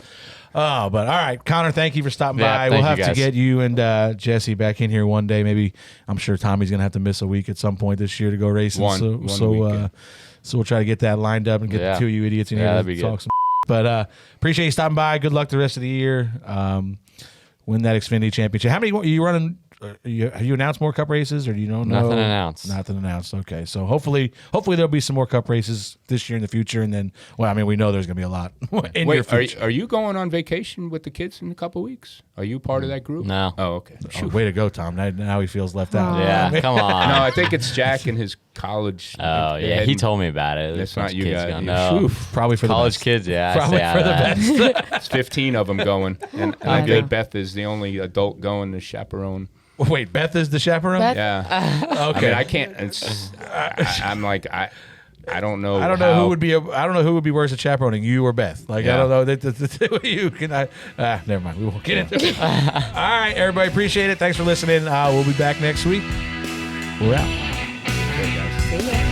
S1: Oh, but all right, Connor, thank you for stopping
S4: Yeah,
S1: by.
S4: thank
S1: We'll
S4: you,
S1: have to
S4: guys.
S1: get you and Jesse back in here one day. Maybe I'm sure Tommy's gonna have to miss a week at some point this year to go racing.
S3: One
S1: so
S3: weekend.
S1: we'll try to get that lined up and get
S4: Yeah.
S1: the 2 of you idiots in
S4: Yeah,
S1: here
S4: that'd
S1: to
S4: be
S1: talk
S4: good.
S1: some. But appreciate you stopping by. Good luck the rest of the year. Win that Xfinity championship. How many are you running? Have you announced more cup races, or do you don't know?
S4: Nothing announced.
S1: Nothing announced. Okay, so hopefully there'll be some more cup races this year in the future, and then, well, I mean, we know there's gonna be a lot in your
S3: Wait,
S1: future.
S3: are you going on vacation with the kids in a couple weeks? Are you part of that group?
S4: No.
S3: Oh, okay.
S1: Oh, way to go, Tom. Now he feels left out.
S4: Yeah, come on.
S3: No, I think it's Jack and his college.
S4: Oh,
S3: they're
S4: yeah, he
S3: heading-
S4: told me about it.
S3: That's
S4: There's a bunch
S3: not you
S4: of kids
S3: guys.
S4: going.
S3: You-
S4: No.
S3: Oof.
S1: Probably for
S4: College
S1: the best.
S4: kids, yeah.
S1: Probably
S4: I
S1: for
S4: stay
S1: the
S4: out of that.
S1: best.
S3: It's 15 of them going, and I think Beth is the only adult going to chaperone.
S1: Wait, Beth is the chaperone?
S2: Beth?
S3: Yeah.
S1: Okay.
S3: I mean, I can't. I'm like I don't know.
S1: I don't know
S3: how-
S1: who would be worse at chaperoning, you or Beth. Like I
S3: Yeah.
S1: don't know that you can. Never mind. We won't get into it. All right, everybody, appreciate it. Thanks for listening. We'll be back next week. We're out.
S2: See ya.